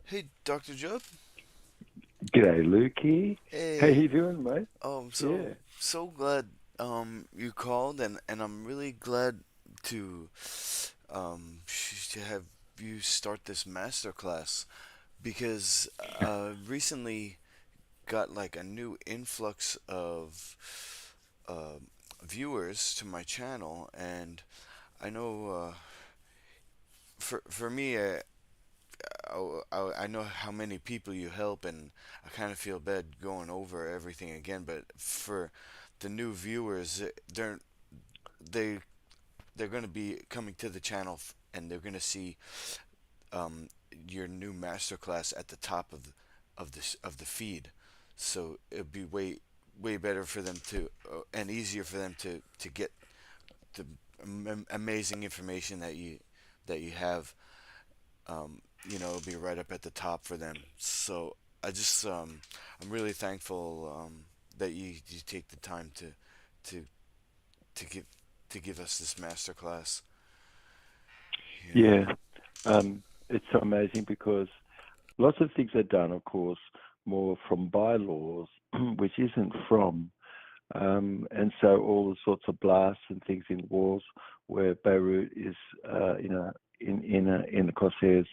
Hey, Dr. Jubb. G'day, Lukey. How Hey. you doing, mate? Oh, I'm Yeah, so glad you called, and I'm really glad to to have you start this master class because recently got like a new influx of uh, viewers to my channel, and I know for me I know how many people you help, and I kind of feel bad going over everything again. But for the new viewers, they they're going to be coming to the channel, and they're going to see um, your new masterclass at the top of the feed. So it'd be way better for them to and easier for them to get the amazing information that you have. um, it'll be right up at the top for them. So I'm really thankful that you take the time to to give to give us this master class. You know. yeah. It's so amazing because lots of things are done, of course, more from bylaws, which isn't from. And so all the sorts of blasts and things in wars where Beirut is, in the crosshairs,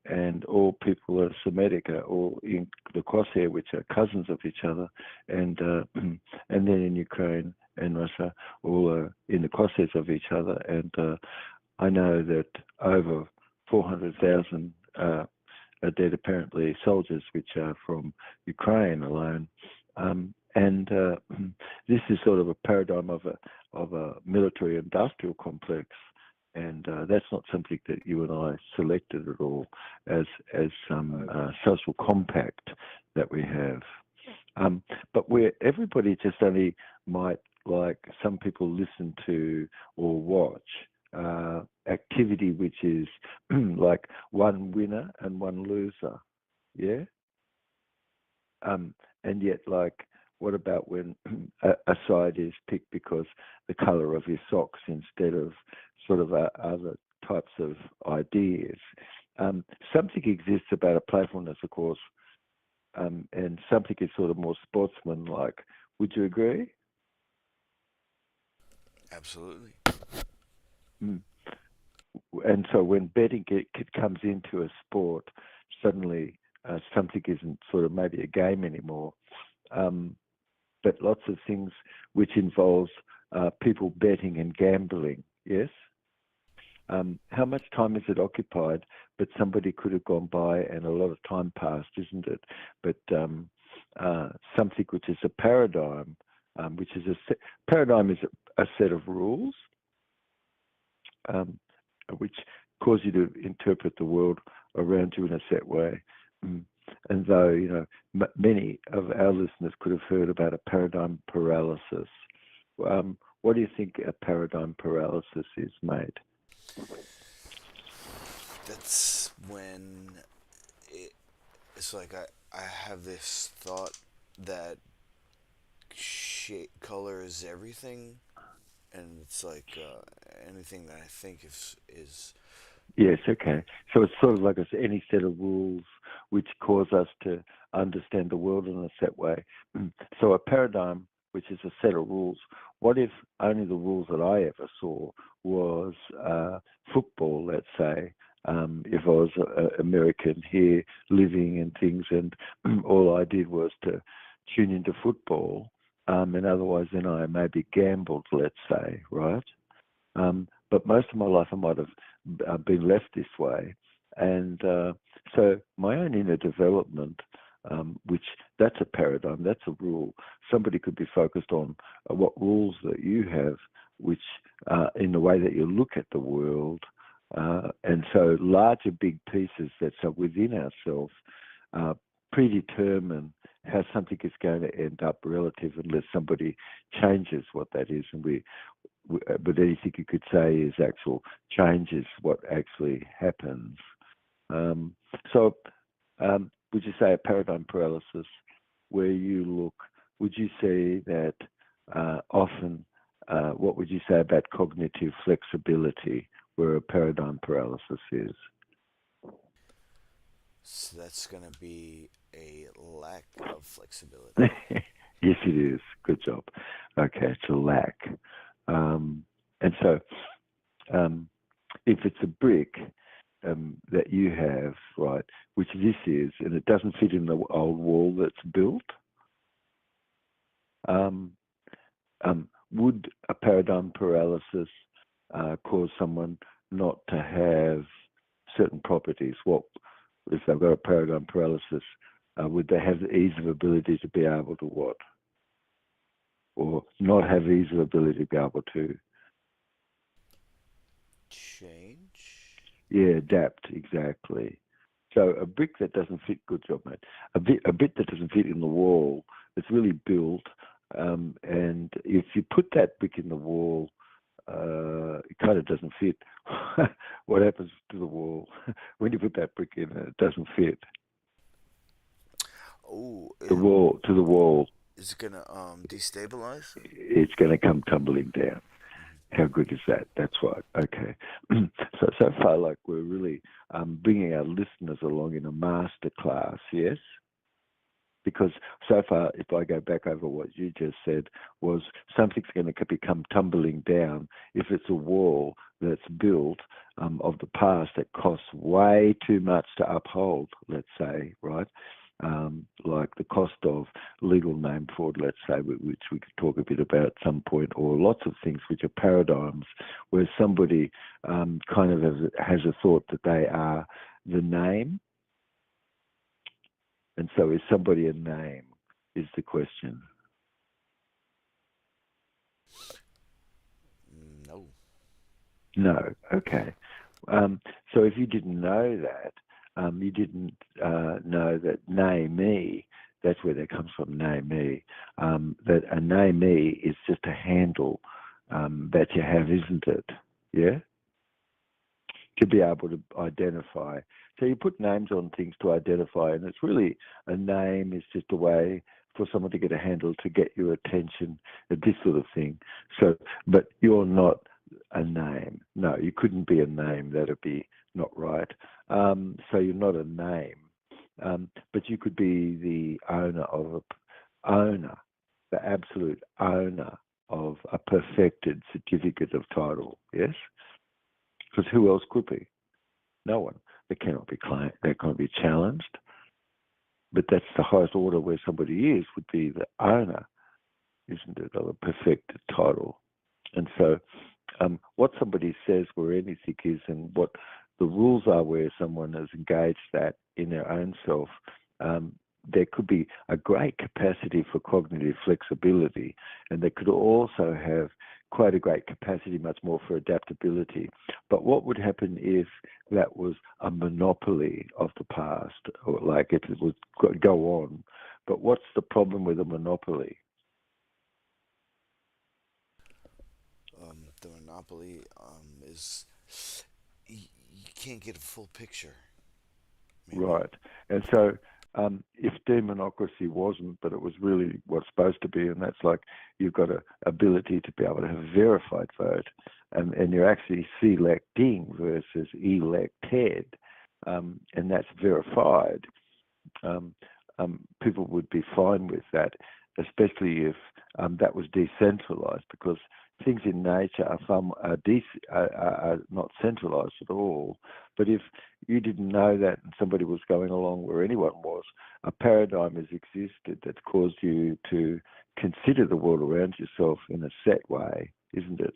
and all people are Semitic are all in the crosshair, which are cousins of each other, and and then in Ukraine and Russia, all are in the crosshairs of each other, and I know that over 400,000 are dead, apparently, soldiers, which are from Ukraine alone. And this is sort of a paradigm of a military industrial complex, and that's not something that you and I selected at all as some social compact that we have. But where everybody just only might, like some people, listen to or watch activity which is like one winner and one loser, yeah. Um, and yet, like, what about when a side is picked because the color of your socks instead of sort of other types of ideas? Something exists about a playfulness, of course, and something is sort of more sportsman-like. Would you agree? Absolutely. Mm. And so when betting comes into a sport, suddenly something isn't sort of maybe a game anymore, um, but lots of things which involves people betting and gambling. Yes. How much time is it occupied? But somebody could have gone by, and a lot of time passed, isn't it? But something which is a paradigm, which is paradigm is a set of rules um, which cause you to interpret the world around you in a set way. Mm. And though, many of our listeners could have heard about a paradigm paralysis, what do you think a paradigm paralysis is, mate? That's when it's like I have this thought that shape color is everything, and it's like anything that I think is Yes, okay. So it's sort of like any set of rules which cause us to understand the world in a set way. So a paradigm, which is a set of rules, what if only the rules that I ever saw was football, let's say? If I was an American here living and things, and all I did was to tune into football, and otherwise then I maybe gambled, let's say, right? But most of my life I might have been left this way. And so my own inner development, which that's a paradigm, that's a rule. Somebody could be focused on what rules that you have, which in the way that you look at the world. And so larger big pieces that are within ourselves predetermine how something is going to end up relative unless somebody changes what that is. And but anything you could say is actual changes what actually happens. Um, so, would you say a paradigm paralysis where you look, would you say that often, what would you say about cognitive flexibility where a paradigm paralysis is? So that's going to be a lack of flexibility. Yes, it is. Good job. Okay, it's a lack. Um, and so, um, if it's a brick that you have, right, which this is, and it doesn't fit in the old wall that's built, um, would a paradigm paralysis cause someone not to have certain properties? What if they've got a paradigm paralysis? Would they have the ease of ability to be able to what, or not have ease of ability to be able to? Change? Yeah, adapt exactly. So a brick that doesn't fit, good job, mate. A bit that doesn't fit in the wall, it's really built, and if you put that brick in the wall, it kind of doesn't fit. What happens to the wall when you put that brick in? It doesn't fit. Oh, The wall to the wall, is it going to destabilize? it's going to come tumbling down. Mm-hmm. How good is that? That's right. Okay. So far, like we're really bringing our listeners along in a master class. Yes. Because so far, if I go back over what you just said, was something's going to become tumbling down if it's a wall that's built of the past that costs way too much to uphold, let's say, right? Like the cost of legal name fraud, let's say, which we could talk a bit about at some point, or lots of things which are paradigms where somebody kind of has a thought that they are the name. And so is somebody a name is the question. No. No. Okay. So if you didn't know that, you didn't know that namee, that's where that comes from, namee, that a namee is just a handle that you have, isn't it? Yeah? To be able to identify. So you put names on things to identify, and it's really a name is just a way for someone to get a handle to get your attention, this sort of thing. So, but you're not a name. No, you couldn't be a name. That'd be not right. So you're not a name, but you could be the owner of a owner, the absolute owner of a perfected certificate of title. Yes, because who else could be? No one. They cannot be claimed. They can't be challenged. But that's the highest order where somebody is would be the owner, isn't it, of a perfected title. And so, what somebody says where anything is, and what the rules are where someone has engaged that in their own self, um, there could be a great capacity for cognitive flexibility, and they could also have quite a great capacity, much more for adaptability. But what would happen if that was a monopoly of the past, or like if it would go on? But what's the problem with a monopoly? The monopoly is you can't get a full picture. Maybe. Right. And so if demonocracy wasn't, but it was really what's supposed to be, and that's like you've got an ability to be able to have a verified vote, and you're actually selecting versus elected, and that's verified, um, people would be fine with that, especially if that was decentralized, because things in nature are not centralized at all. But if you didn't know that and somebody was going along where anyone was, a paradigm has existed that's caused you to consider the world around yourself in a set way, isn't it?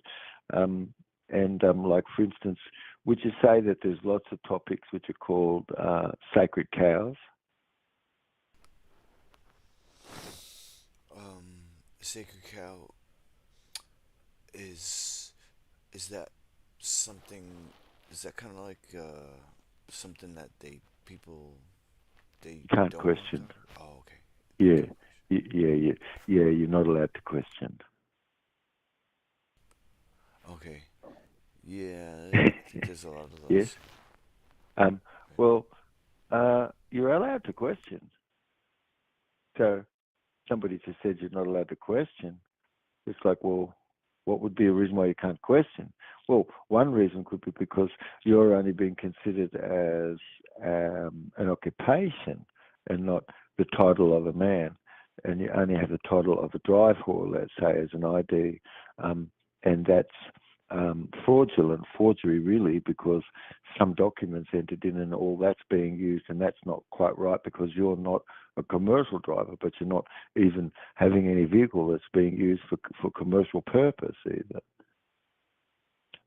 Like, for instance, would you say that there's lots of topics which are called sacred cows? Sacred cow is is that something? Is that kind of like something that people they You can't don't want to question. talk about? Oh, okay. You Yeah, can't question. yeah. You're not allowed to question. Okay. Yeah, I think there's a lot of Yes. those. Um. Right. Well, you're allowed to question. So somebody just said you're not allowed to question. It's like, well, What would be a reason why you can't question? Well, one reason could be because you're only being considered as an occupation and not the title of a man. And you only have the title of a drive whore, let's say, as an ID. And that's fraudulent, forgery really, because some documents entered in and all that's being used, and that's not quite right because you're not a commercial driver, but you're not even having any vehicle that's being used for commercial purpose either.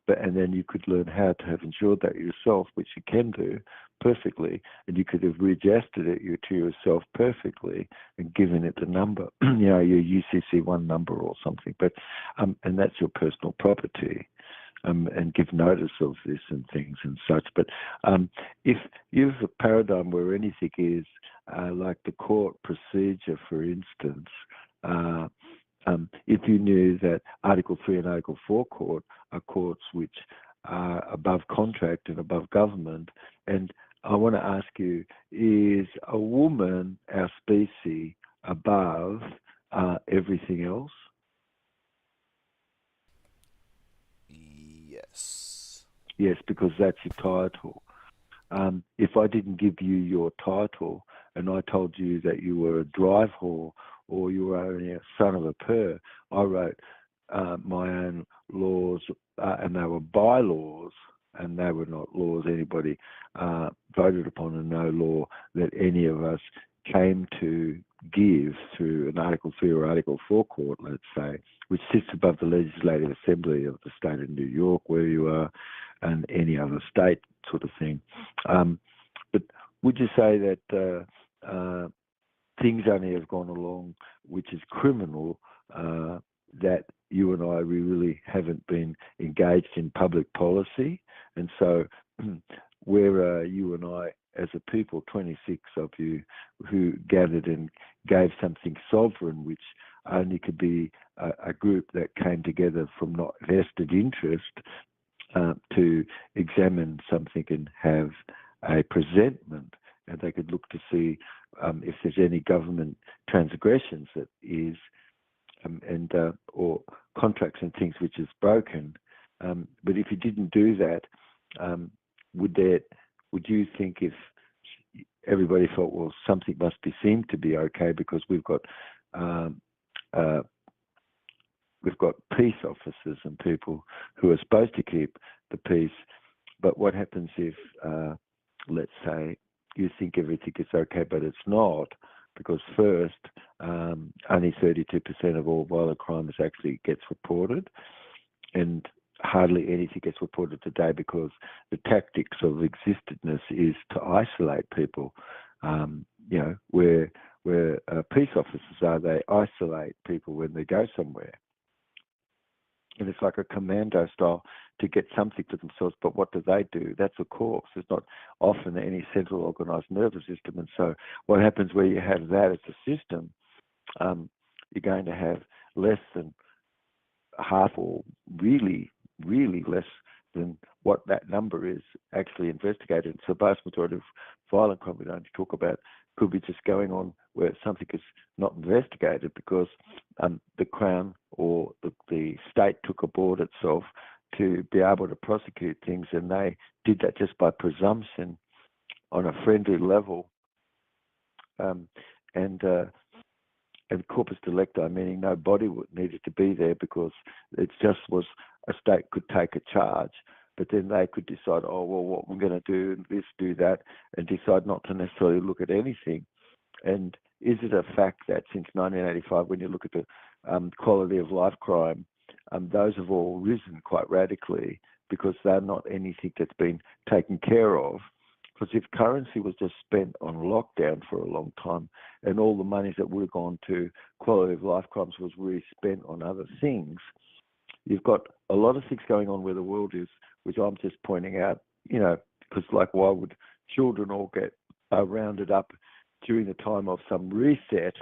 And then you could learn how to have insured that yourself, which you can do perfectly, and you could have readjusted it to yourself perfectly and given it the number, your UCC1 number or something. But and that's your personal property. And give notice of this and things and such. But if you have a paradigm where anything is like the court procedure, for instance, if you knew that Article 3 and Article 4 court are courts which are above contract and above government, and I want to ask you, is a woman, our species, above everything else? Yes. Yes, because that's your title. If I didn't give you your title and I told you that you were a drive whore or you were only a son of a purr, I wrote my own laws, and they were bylaws, and they were not laws anybody voted upon, and no law that any of us came to give through an Article 3 or Article 4 court, let's say, which sits above the Legislative Assembly of the state of New York, where you are, and any other state sort of thing. But would you say that things only have gone along, which is criminal, that you and I, we really haven't been engaged in public policy? And so where are you and I as a people, 26 of you, who gathered and gave something sovereign, which only could be a group that came together from not vested interest to examine something and have a presentment, and they could look to see if there's any government transgressions that is, and or contracts and things which is broken. But if you didn't do that, would you think if everybody felt, well, something must be seem to be okay because we've got peace officers and people who are supposed to keep the peace, but what happens if, let's say, you think everything is okay, but it's not, because first, only 32% of all violent crimes actually gets reported, and hardly anything gets reported today because the tactics of existedness is to isolate people. Where peace officers are, they isolate people when they go somewhere. And it's like a commando style to get something to themselves. But what do? That's a corpse. There's not often any central organized nervous system. And so what happens where you have that as a system, you're going to have less than half, or really, really less than what that number is actually investigated. So the vast majority of violent crime we don't talk about could be just going on where something is not investigated because the Crown or the state took aboard itself to be able to prosecute things, and they did that just by presumption on a friendly level. And corpus delicti, meaning no body needed to be there because it just was a state could take a charge, but then they could decide, oh, well, what we're going to do, this, do that, and decide not to necessarily look at anything. And is it a fact that since 1985, when you look at the quality of life crime, those have all risen quite radically because they're not anything that's been taken care of? Because if currency was just spent on lockdown for a long time and all the monies that would have gone to quality of life crimes was really spent on other things, you've got a lot of things going on where the world is, which I'm just pointing out, because like why would children all get rounded up during the time of some reset?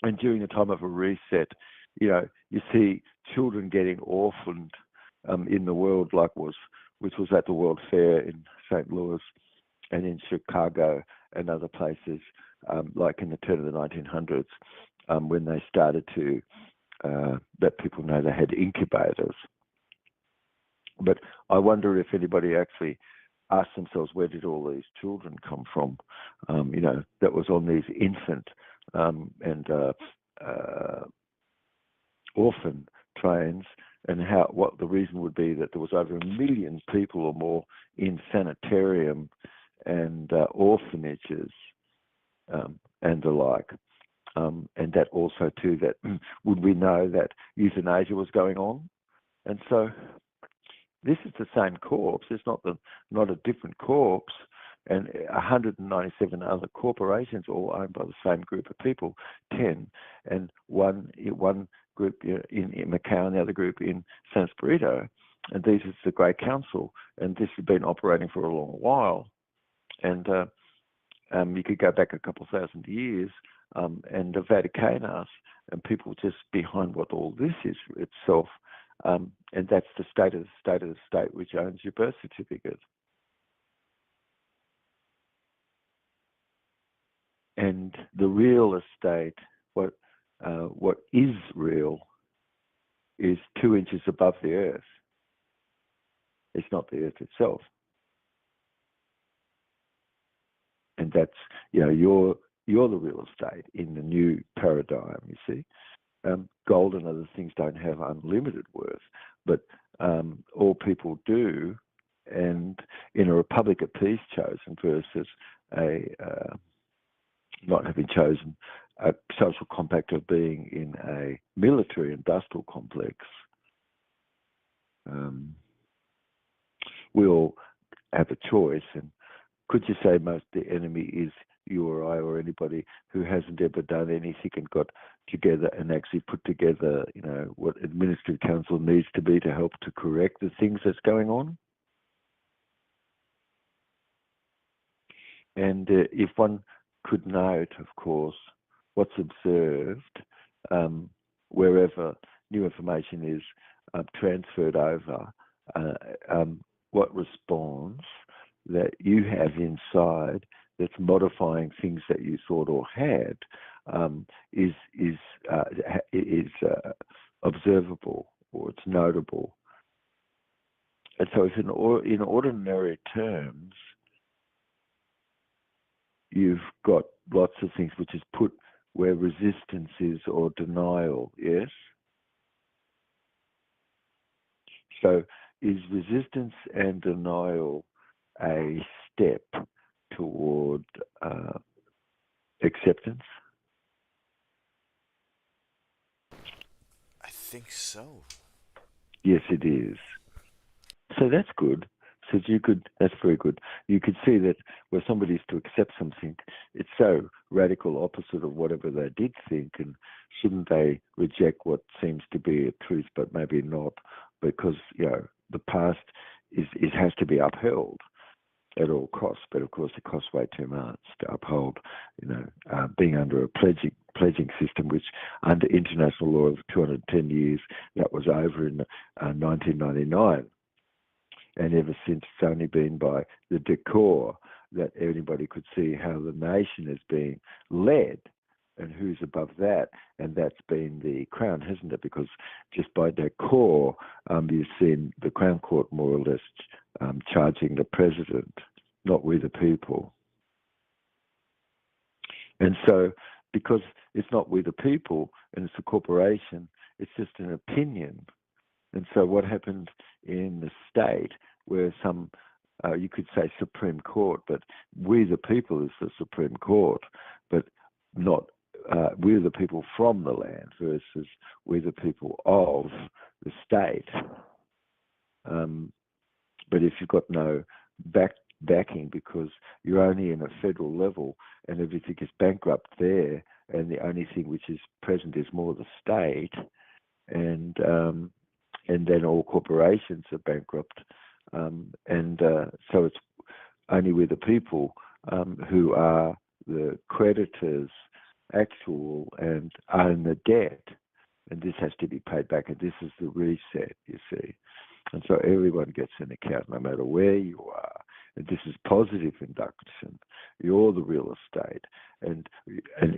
And during the time of a reset, you see children getting orphaned in the world, which was at the World Fair in St. Louis and in Chicago and other places, like in the turn of the 1900s, when they started to let people know they had incubators. But I wonder if anybody actually asked themselves, where did all these children come from? That was on these infant and orphan trains, and what the reason would be that there was over 1 million people or more in sanitarium and orphanages and the like. And that also too, that would we know that euthanasia was going on? And so this is the same corpse. It's not a different corpse. And 197 other corporations, all owned by the same group of people, 10, and one group in Macau and the other group in San Espirito. And this is the Great Council, and this has been operating for a long while. And you could go back a couple thousand years, and the Vaticanus, and people just behind what all this is itself. And that's the state of the state which owns your birth certificate. And the real estate, what is real, is 2 inches above the earth. It's not the earth itself. And that's, you're the real estate in the new paradigm, you see. Gold and other things don't have unlimited worth, but all people do. And in a republic of peace chosen versus a not having chosen a social compact of being in a military industrial complex, we all have a choice. And could you say most the enemy is you or I or anybody who hasn't ever done anything and got together and actually put together, what administrative council needs to be to help to correct the things that's going on? And if one could note, of course, what's observed wherever new information is transferred over, what response that you have inside that's modifying things that you thought or had is observable, or it's notable. And so if in ordinary terms, you've got lots of things which is put where resistance is or denial, yes? So is resistance and denial a step toward acceptance? I think so. Yes, it is. So that's good. So that's very good. You could see that where somebody is to accept something, it's so radical opposite of whatever they did think, and shouldn't they reject what seems to be a truth, but maybe not, because the past has to be upheld at all costs. But of course, it costs way too much to uphold. Being under a pledging system, which under international law of 210 years, that was over in 1999. And ever since, it's only been by the decor that anybody could see how the nation is being led and who's above that. And that's been the Crown, hasn't it? Because just by decor, you've seen the Crown Court more or less charging the president, not we the people. And so, because it's not we the people and it's a corporation, it's just an opinion. And so what happens in the state where some, you could say Supreme Court, but we the people is the Supreme Court, but not we the people from the land versus we the people of the state. But if you've got no backing because you're only in a federal level and everything is bankrupt there, and the only thing which is present is more the state, and then all corporations are bankrupt, so it's only with the people who are the creditors, actual, and own the debt, and this has to be paid back, and this is the reset, you see. And so everyone gets an account, no matter where you are. And this is positive induction. You're the real estate, and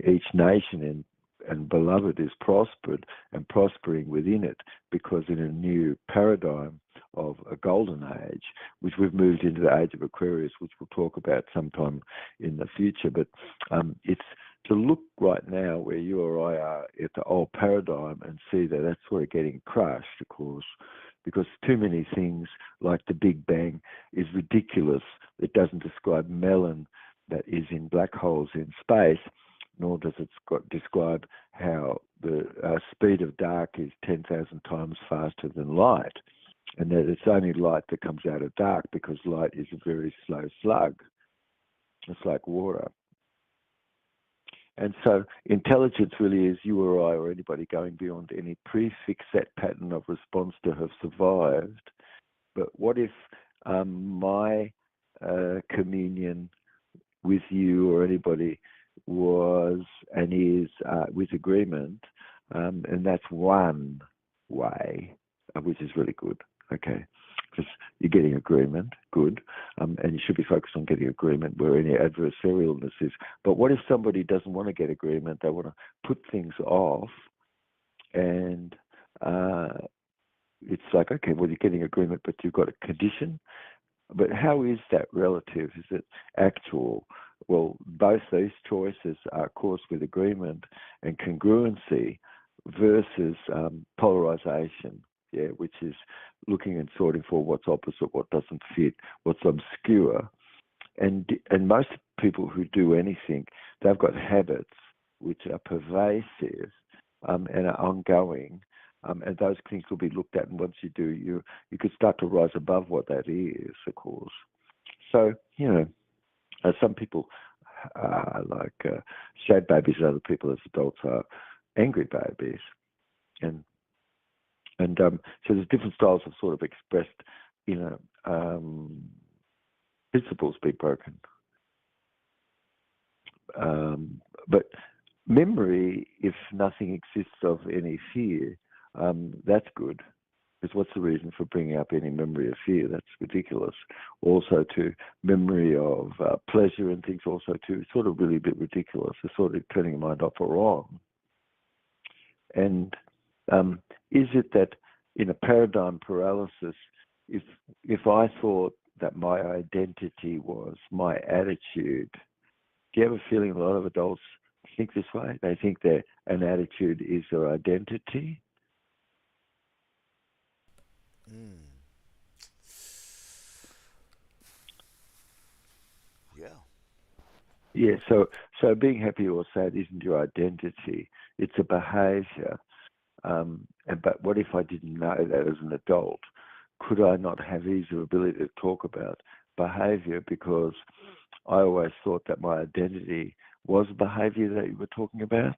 each nation and beloved is prospered and prospering within it, because in a new paradigm of a golden age, which we've moved into the age of Aquarius, which we'll talk about sometime in the future. But it's to look right now where you or I are at the old paradigm and see that that's sort of getting crushed, of course, because too many things like the Big Bang is ridiculous. It doesn't describe melon that is in black holes in space, nor does it describe how the speed of dark is 10,000 times faster than light, and that it's only light that comes out of dark because light is a very slow slug. It's like water. And so intelligence really is you or I or anybody going beyond any prefix set pattern of response to have survived. But what if my communion with you or anybody was and is with agreement, and that's one way, which is really good, okay? Because you're getting agreement, good, and you should be focused on getting agreement where any adversarialness is. But what if somebody doesn't want to get agreement? They want to put things off, and it's like, okay, well, you're getting agreement, but you've got a condition. But how is that relative? Is it actual? Well, both these choices are caused with agreement and congruency versus polarization, yeah, which is looking and sorting for what's opposite, what doesn't fit, what's obscure. And most people who do anything, they've got habits which are pervasive and are ongoing. And those things will be looked at, and once you do, you could start to rise above what that is, of course. So, some people are like shade babies, and other people as adults are angry babies. And so there's different styles of sort of expressed, principles be broken. But memory, if nothing exists of any fear, that's good. Because what's the reason for bringing up any memory of fear? That's ridiculous. Also, to memory of pleasure and things, also too, sort of really a bit ridiculous. It's sort of turning your mind off or on. And is it that in a paradigm paralysis, if I thought that my identity was my attitude, do you have a feeling a lot of adults think this way? They think that an attitude is their identity. Mm. Yeah. Yeah, so being happy or sad isn't your identity. It's a behavior. But what if I didn't know that as an adult? Could I not have easier ability to talk about behavior, because I always thought that my identity was behavior that you were talking about?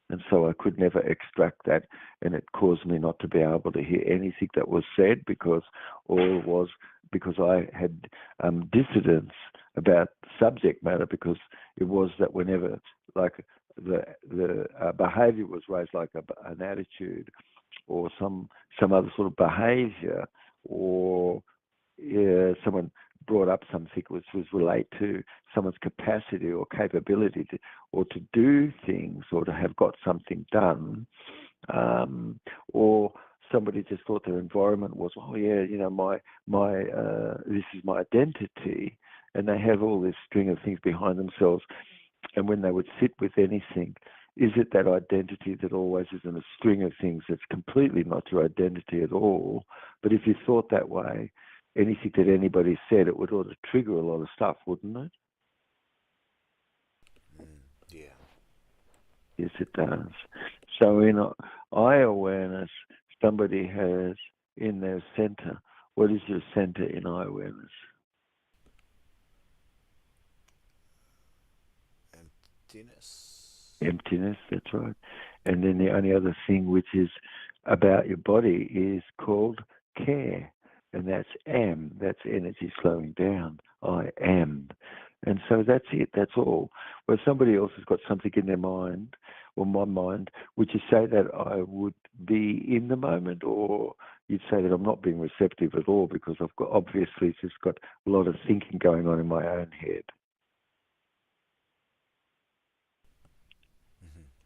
And so I could never extract that, and it caused me not to be able to hear anything that was said, because all was because I had dissidence about subject matter, because it was that whenever like the behavior was raised, like an attitude or some other sort of behavior, or someone brought up something which was relate to someone's capacity or capability to, or to do things, or to have got something done, or somebody just thought their environment was, oh yeah, my this is my identity, and they have all this string of things behind themselves. And when they would sit with anything, is it that identity that always is in a string of things that's completely not your identity at all? But if you thought that way, anything that anybody said, it would ought to trigger a lot of stuff, wouldn't it? Yeah. Yes, it does. So in eye awareness, somebody has in their center. What is your center in eye awareness? Emptiness. Emptiness, that's right. And then the only other thing which is about your body is called care. And that's am. That's energy slowing down. I am. And so that's it. That's all. Where somebody else has got something in their mind, or my mind, would you say that I would be in the moment, or you'd say that I'm not being receptive at all, because I've got obviously just got a lot of thinking going on in my own head?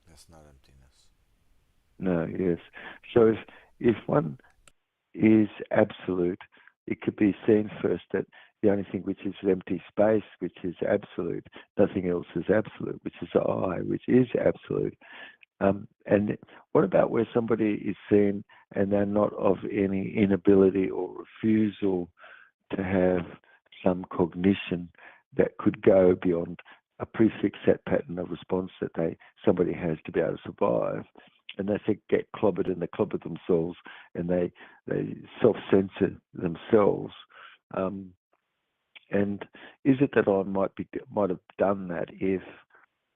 That's not emptiness. No, yes. So if one is absolute, it could be seen first that the only thing which is empty space, which is absolute, nothing else is absolute, which is I, which is absolute. And what about where somebody is seen and they're not of any inability or refusal to have some cognition that could go beyond a prefix set pattern of response that somebody has to be able to survive, and they get clobbered and they clobber themselves and they self-censor themselves. And is it that I might have done that if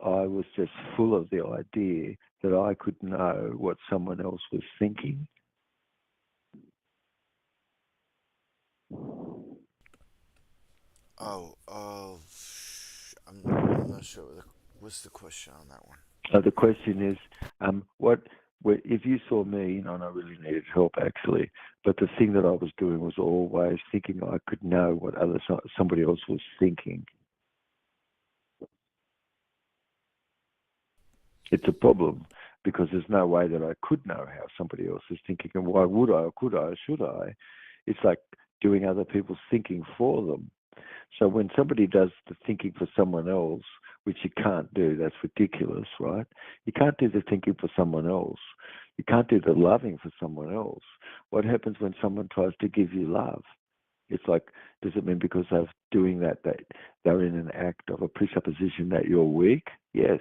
I was just full of the idea that I could know what someone else was thinking? Oh, I'm not sure. What's the question on that one? The question is, if you saw me, and I really needed help actually, but the thing that I was doing was always thinking I could know what somebody else was thinking. It's a problem because there's no way that I could know how somebody else is thinking, and why would I, or could I, or should I? It's like doing other people's thinking for them. So when somebody does the thinking for someone else, which you can't do, that's ridiculous, right? You can't do the thinking for someone else. You can't do the loving for someone else. What happens when someone tries to give you love? It's like, does it mean because they're doing that they're in an act of a presupposition that you're weak? Yes.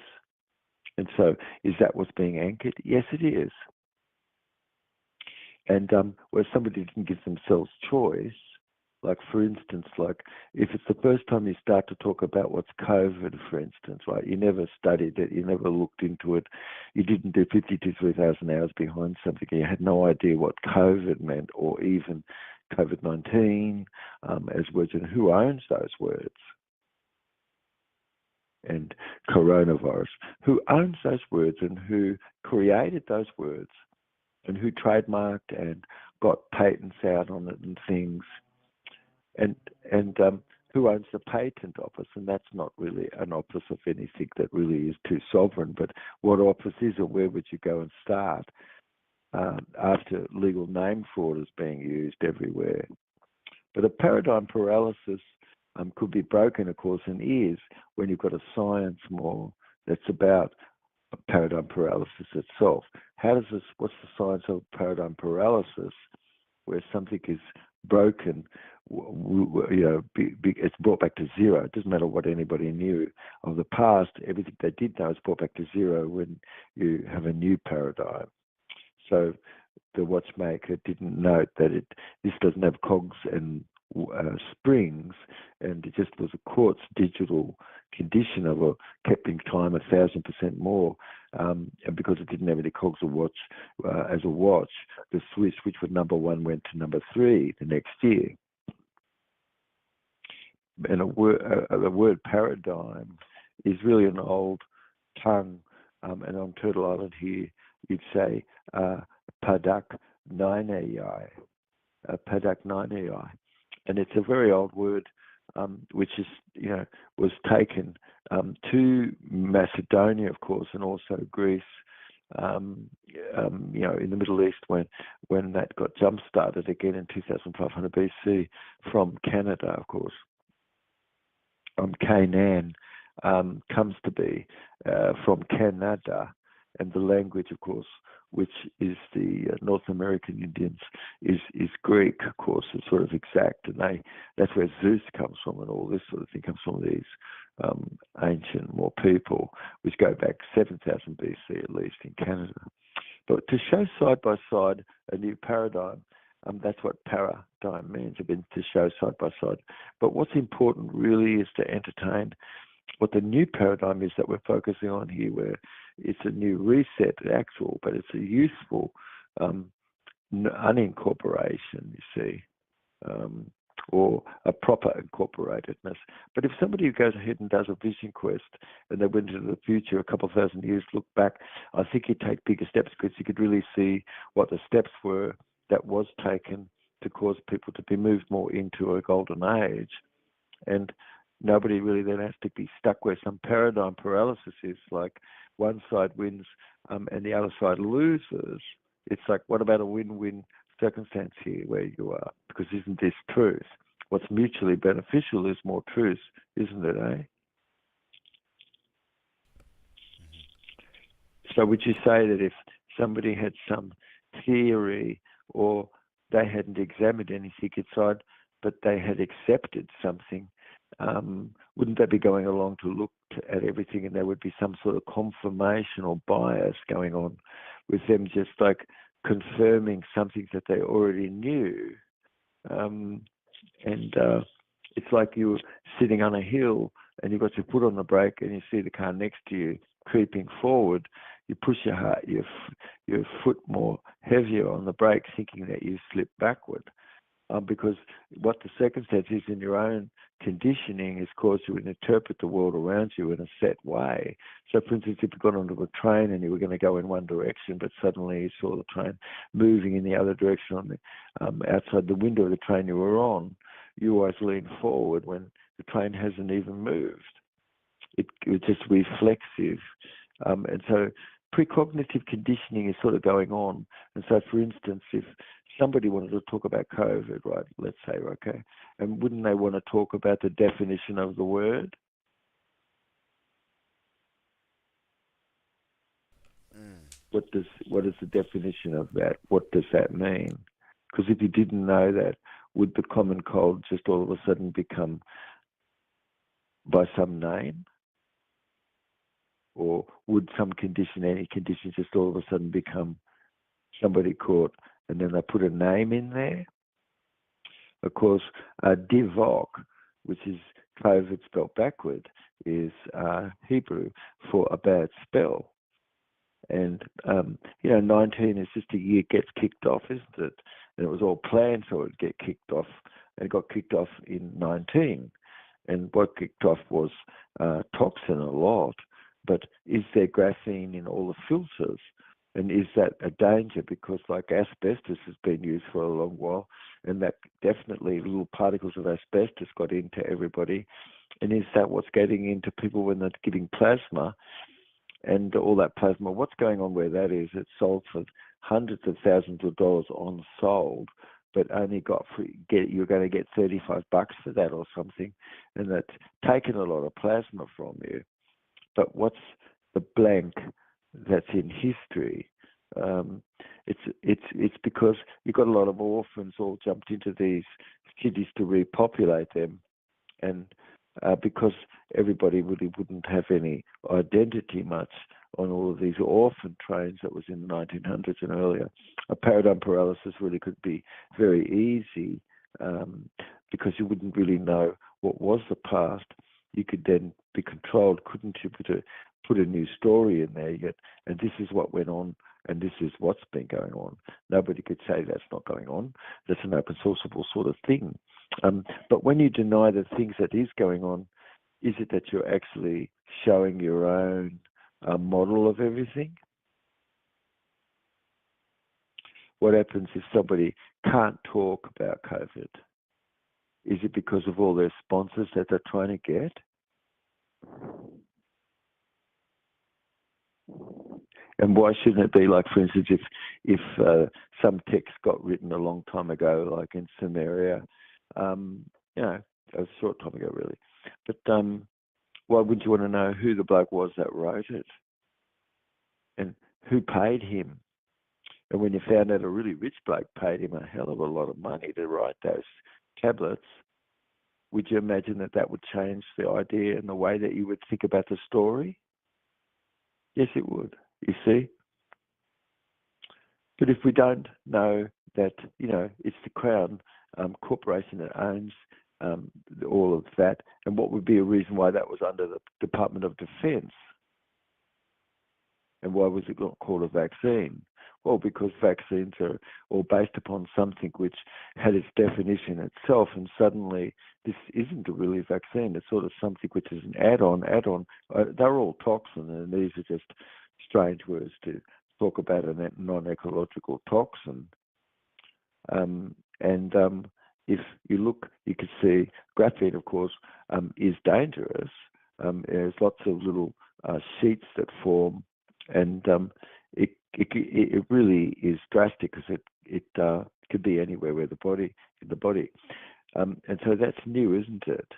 And so is that what's being anchored? Yes, it is. And where somebody didn't give themselves choice, like for instance, like if it's the first time you start to talk about what's COVID, for instance, right? You never studied it, you never looked into it, you didn't do 50 to 3,000 hours behind something, you had no idea what COVID meant or even COVID-19 as words, and who owns those words? And coronavirus, who owns those words and who created those words and who trademarked and got patents out on it and things, and who owns the patent office? And that's not really an office of anything that really is too sovereign, but what office is, or where would you go and start after legal name fraud is being used everywhere? But a paradigm paralysis could be broken, of course, and is when you've got a science more that's about paradigm paralysis itself. What's the science of paradigm paralysis, where something is broken, it's brought back to zero. It doesn't matter what anybody knew of the past. Everything they did know is brought back to zero when you have a new paradigm. So the watchmaker didn't note that this doesn't have cogs and springs, and it just was a quartz digital condition of keeping time 1,000% more, and because it didn't have any cogs or watch as a watch, the switch which was number 1 went to number 3 the next year. And the word paradigm is really an old tongue, and on Turtle Island here you'd say padak nainei, padak nainei. And it's a very old word, which is, was taken to Macedonia, of course, and also Greece, in the Middle East when that got jump-started again in 2500 BC from Canada, of course. Canaan comes to be from Canada, and the language, of course, which is the North American Indians, is Greek, of course. It's sort of exact, and that's where Zeus comes from, and all this sort of thing comes from these ancient more people, which go back 7,000 BC at least in Canada. But to show side by side a new paradigm, that's what paradigm means, to show side by side. But what's important really is to entertain what the new paradigm is that we're focusing on here, where it's a new reset, actual, but it's a useful unincorporation, you see, or a proper incorporatedness. But if somebody goes ahead and does a vision quest and they went into the future a couple of thousand years, look back, I think you'd take bigger steps because you could really see what the steps were that was taken to cause people to be moved more into a golden age. And nobody really then has to be stuck where some paradigm paralysis is, like one side wins and the other side loses, it's like, what about a win-win circumstance here where you are? Because isn't this truth? What's mutually beneficial is more truth, isn't it, eh? So would you say that if somebody had some theory or they hadn't examined anything inside, but they had accepted something, wouldn't they be going along to look at everything and there would be some sort of confirmation or bias going on with them just like confirming something that they already knew? Um, and it's like you're sitting on a hill and you've got your foot on the brake and you see the car next to you creeping forward. You push your foot more heavier on the brake, thinking that you slip backward. Because what the circumstance is in your own conditioning has caused you to interpret the world around you in a set way. So, for instance, if you got onto a train and you were going to go in one direction, but suddenly you saw the train moving in the other direction on the outside the window of the train you were on, you always lean forward when the train hasn't even moved. It's just reflexive. And so precognitive conditioning is sort of going on. And so, for instance, if somebody wanted to talk about COVID, right, let's say, okay, and wouldn't they want to talk about the definition of the word? Mm. What is the definition of that? What does that mean? Because if you didn't know that, would the common cold just all of a sudden become by some name? Or would some condition, any condition, just all of a sudden become somebody caught and then they put a name in there? Of course, divok, which is COVID spelled backward, is Hebrew for a bad spell. And, 19 is just a year gets kicked off, isn't it? And it was all planned so it would get kicked off. And it got kicked off in 19. And what kicked off was toxin a lot. But is there graphene in all the filters? And is that a danger? Because like asbestos has been used for a long while, and that definitely little particles of asbestos got into everybody. And is that what's getting into people when they're giving plasma? And all that plasma, what's going on where that is? It's sold for hundreds of thousands of dollars on sold, but only you're going to get $35 for that or something, and that's taken a lot of plasma from you. But what's the blank that's in history? It's because you've got a lot of orphans all jumped into these cities to repopulate them, and because everybody really wouldn't have any identity much on all of these orphan trains that was in the 1900s and earlier. A paradigm paralysis really could be very easy because you wouldn't really know what was the past. You could then be controlled, couldn't you, to put a new story in there yet, and this is what went on, and this is what's been going on. Nobody could say that's not going on. That's an open sourceable sort of thing. But when you deny the things that is going on, is it that you're actually showing your own model of everything? What happens if somebody can't talk about COVID? Is it because of all their sponsors that they're trying to get? And why shouldn't it be like, for instance, if some text got written a long time ago, like in Samaria, a short time ago, really. But why wouldn't you want to know who the bloke was that wrote it and who paid him? And when you found out a really rich bloke paid him a hell of a lot of money to write those tablets, would you imagine that that would change the idea and the way that you would think about the story? Yes, it would, you see. But if we don't know that, it's the Crown Corporation that owns all of that, and what would be a reason why that was under the Department of Defense? And why was it not called a vaccine? Well, because vaccines are all based upon something which had its definition itself, and suddenly this isn't a really vaccine. It's sort of something which is an add-on. They're all toxin, and these are just strange words to talk about a non-ecological toxin. If you look, you can see graphene, of course, is dangerous. There's lots of little sheets that form, and it really is drastic because it could be anywhere where in the body, and so that's new, isn't it?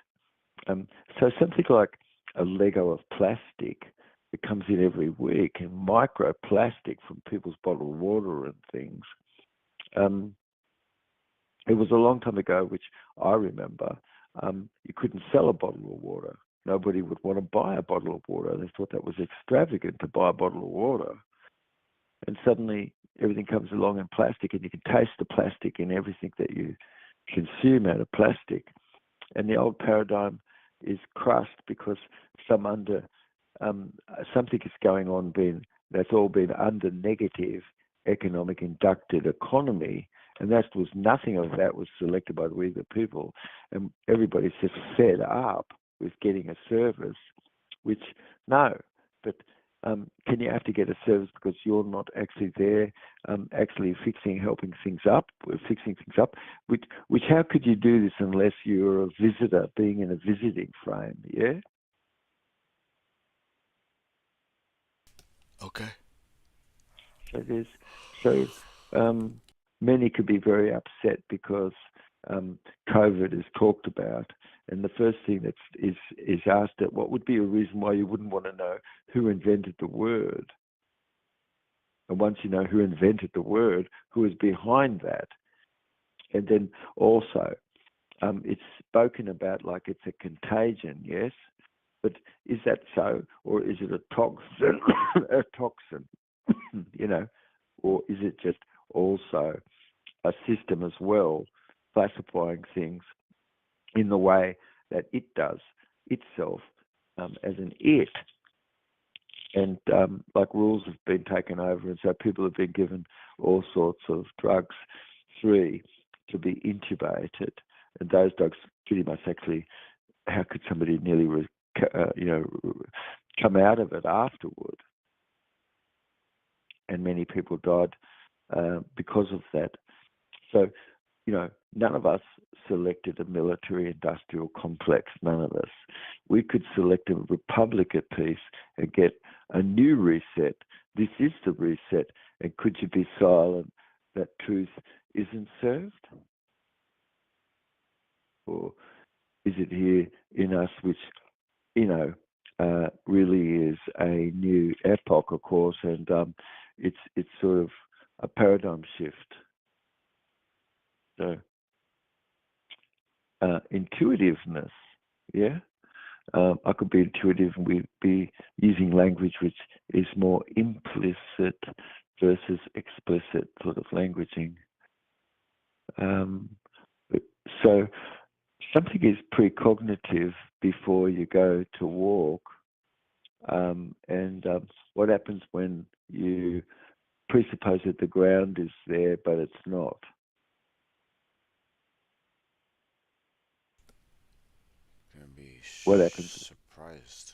So something like a Lego of plastic that comes in every week, and microplastic from people's bottled water and things. It was a long time ago, which I remember. You couldn't sell a bottle of water. Nobody would want to buy a bottle of water. They thought that was extravagant to buy a bottle of water. And suddenly everything comes along in plastic, and you can taste the plastic in everything that you consume out of plastic. And the old paradigm is crushed because something is going on that's all been under negative economic inducted economy, and that was nothing of that was selected by we the people, and everybody's just fed up with getting a service, which no, but can you have to get a service because you're not actually there, actually helping things up, fixing things up? Which how could you do this unless you're a visitor, being in a visiting frame? Yeah. Okay. So many could be very upset because COVID is talked about, and the first thing that is asked at what would be a reason why you wouldn't want to know who invented the word, and once you know who invented the word, who is behind that, and then also it's spoken about like it's a contagion, yes, but is that so, or is it a toxin, a toxin, or is it just also a system as well, classifying things in the way that it does itself as an it, and like rules have been taken over, and so people have been given all sorts of drugs free to be intubated, and those drugs pretty much actually, how could somebody nearly come out of it afterward? And many people died because of that. So, none of us selected a military-industrial complex, none of us. We could select a republic at peace and get a new reset. This is the reset, and could you be silent that truth isn't served? Or is it here in us, which, really is a new epoch, of course, and it's sort of a paradigm shift. So, intuitiveness, yeah. I could be intuitive, and we'd be using language which is more implicit versus explicit sort of languaging. So something is precognitive before you go to walk, and what happens when you presuppose that the ground is there but it's not? Gonna be What happens? surprised.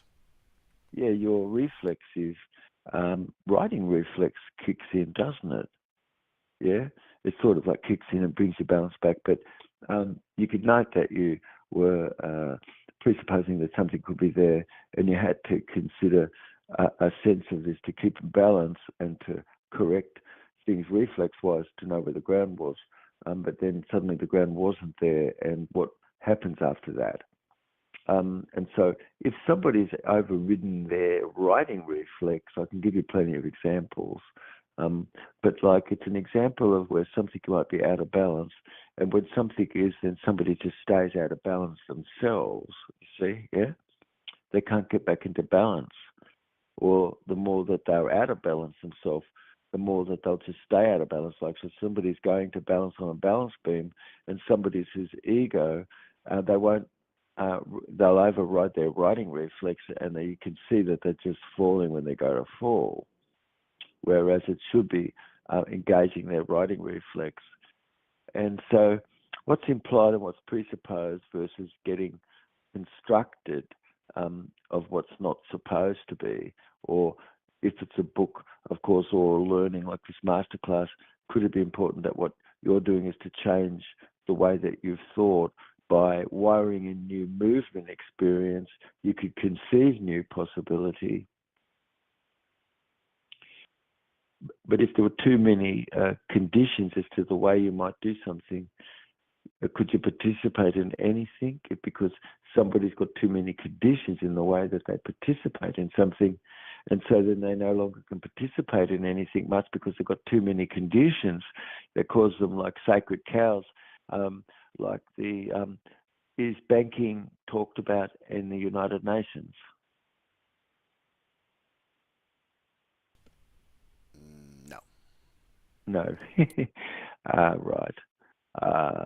Yeah, your reflexive writing reflex kicks in, doesn't it? Yeah, it sort of like kicks in and brings your balance back. But you could note that you were presupposing that something could be there, and you had to consider a sense of this to keep balance and to correct things reflex-wise to know where the ground was. But then suddenly the ground wasn't there, and what happens after that? And so if somebody's overridden their writing reflex, I can give you plenty of examples. But like it's an example of where something might be out of balance, and when something is, then somebody just stays out of balance themselves. You see, yeah, they can't get back into balance, or the more that they're out of balance themselves, the more that they'll just stay out of balance. Like so, somebody's going to balance on a balance beam, and somebody's whose ego, they won't. They'll override their writing reflex, and you can see that they're just falling when they go to fall, whereas it should be engaging their writing reflex. And so what's implied and what's presupposed versus getting constructed of what's not supposed to be, or if it's a book, of course, or learning like this masterclass, could it be important that what you're doing is to change the way that you've thought? By wiring in new movement experience, you could conceive new possibility. but if there were too many conditions as to the way you might do something, could you participate in anything? Because somebody's got too many conditions in the way that they participate in something, and so then they no longer can participate in anything much because they've got too many conditions that cause them, like sacred cows, like the is banking talked about in the United Nations? No. No. Right. Uh,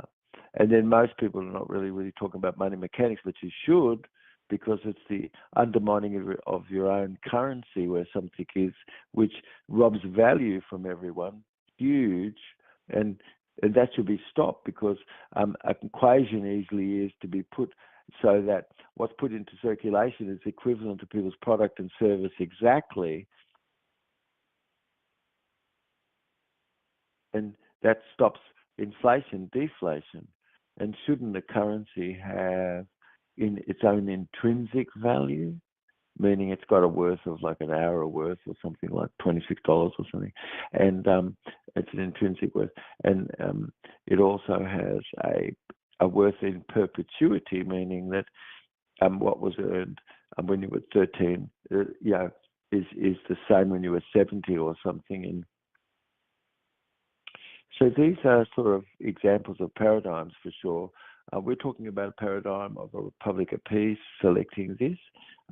and then most people are not really talking about money mechanics, but you should, because it's the undermining of your own currency where something is, which robs value from everyone, huge, and that should be stopped because an equation easily is to be put so that what's put into circulation is equivalent to people's product and service exactly, and that stops inflation, deflation. And shouldn't the currency have in its own intrinsic value, meaning it's got a worth of like an hour worth or something like $26 or something, and it's an intrinsic worth, and it also has a worth in perpetuity, meaning that what was earned when you were 13, is the same when you were 70 or something, and so these are sort of examples of paradigms for sure. We're talking about a paradigm of a republic of peace, selecting this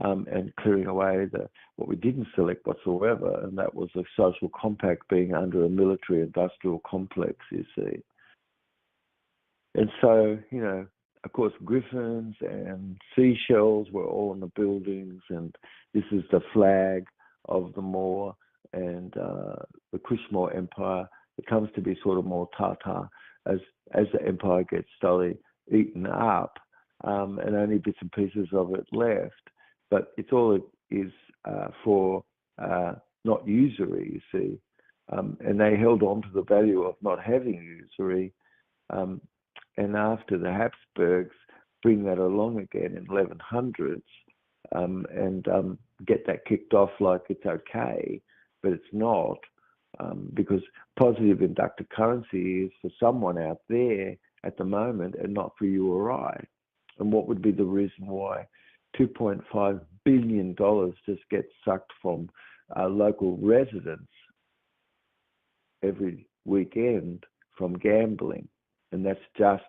and clearing away what we didn't select whatsoever, and that was a social compact being under a military industrial complex, you see. And so, of course, griffins and seashells were all on the buildings, and this is the flag of the Moor and the Kushmore Empire. It comes to be sort of more Tatar as the empire gets slowly eaten up, and only bits and pieces of it left. But it's all it is for not usury, you see. And they held on to the value of not having usury. And after the Habsburgs bring that along again in 1100s and get that kicked off like it's okay, but it's not, because positive inductive currency is for someone out there at the moment and not for you or I. And what would be the reason why $2.5 billion just gets sucked from local residents every weekend from gambling? And that's just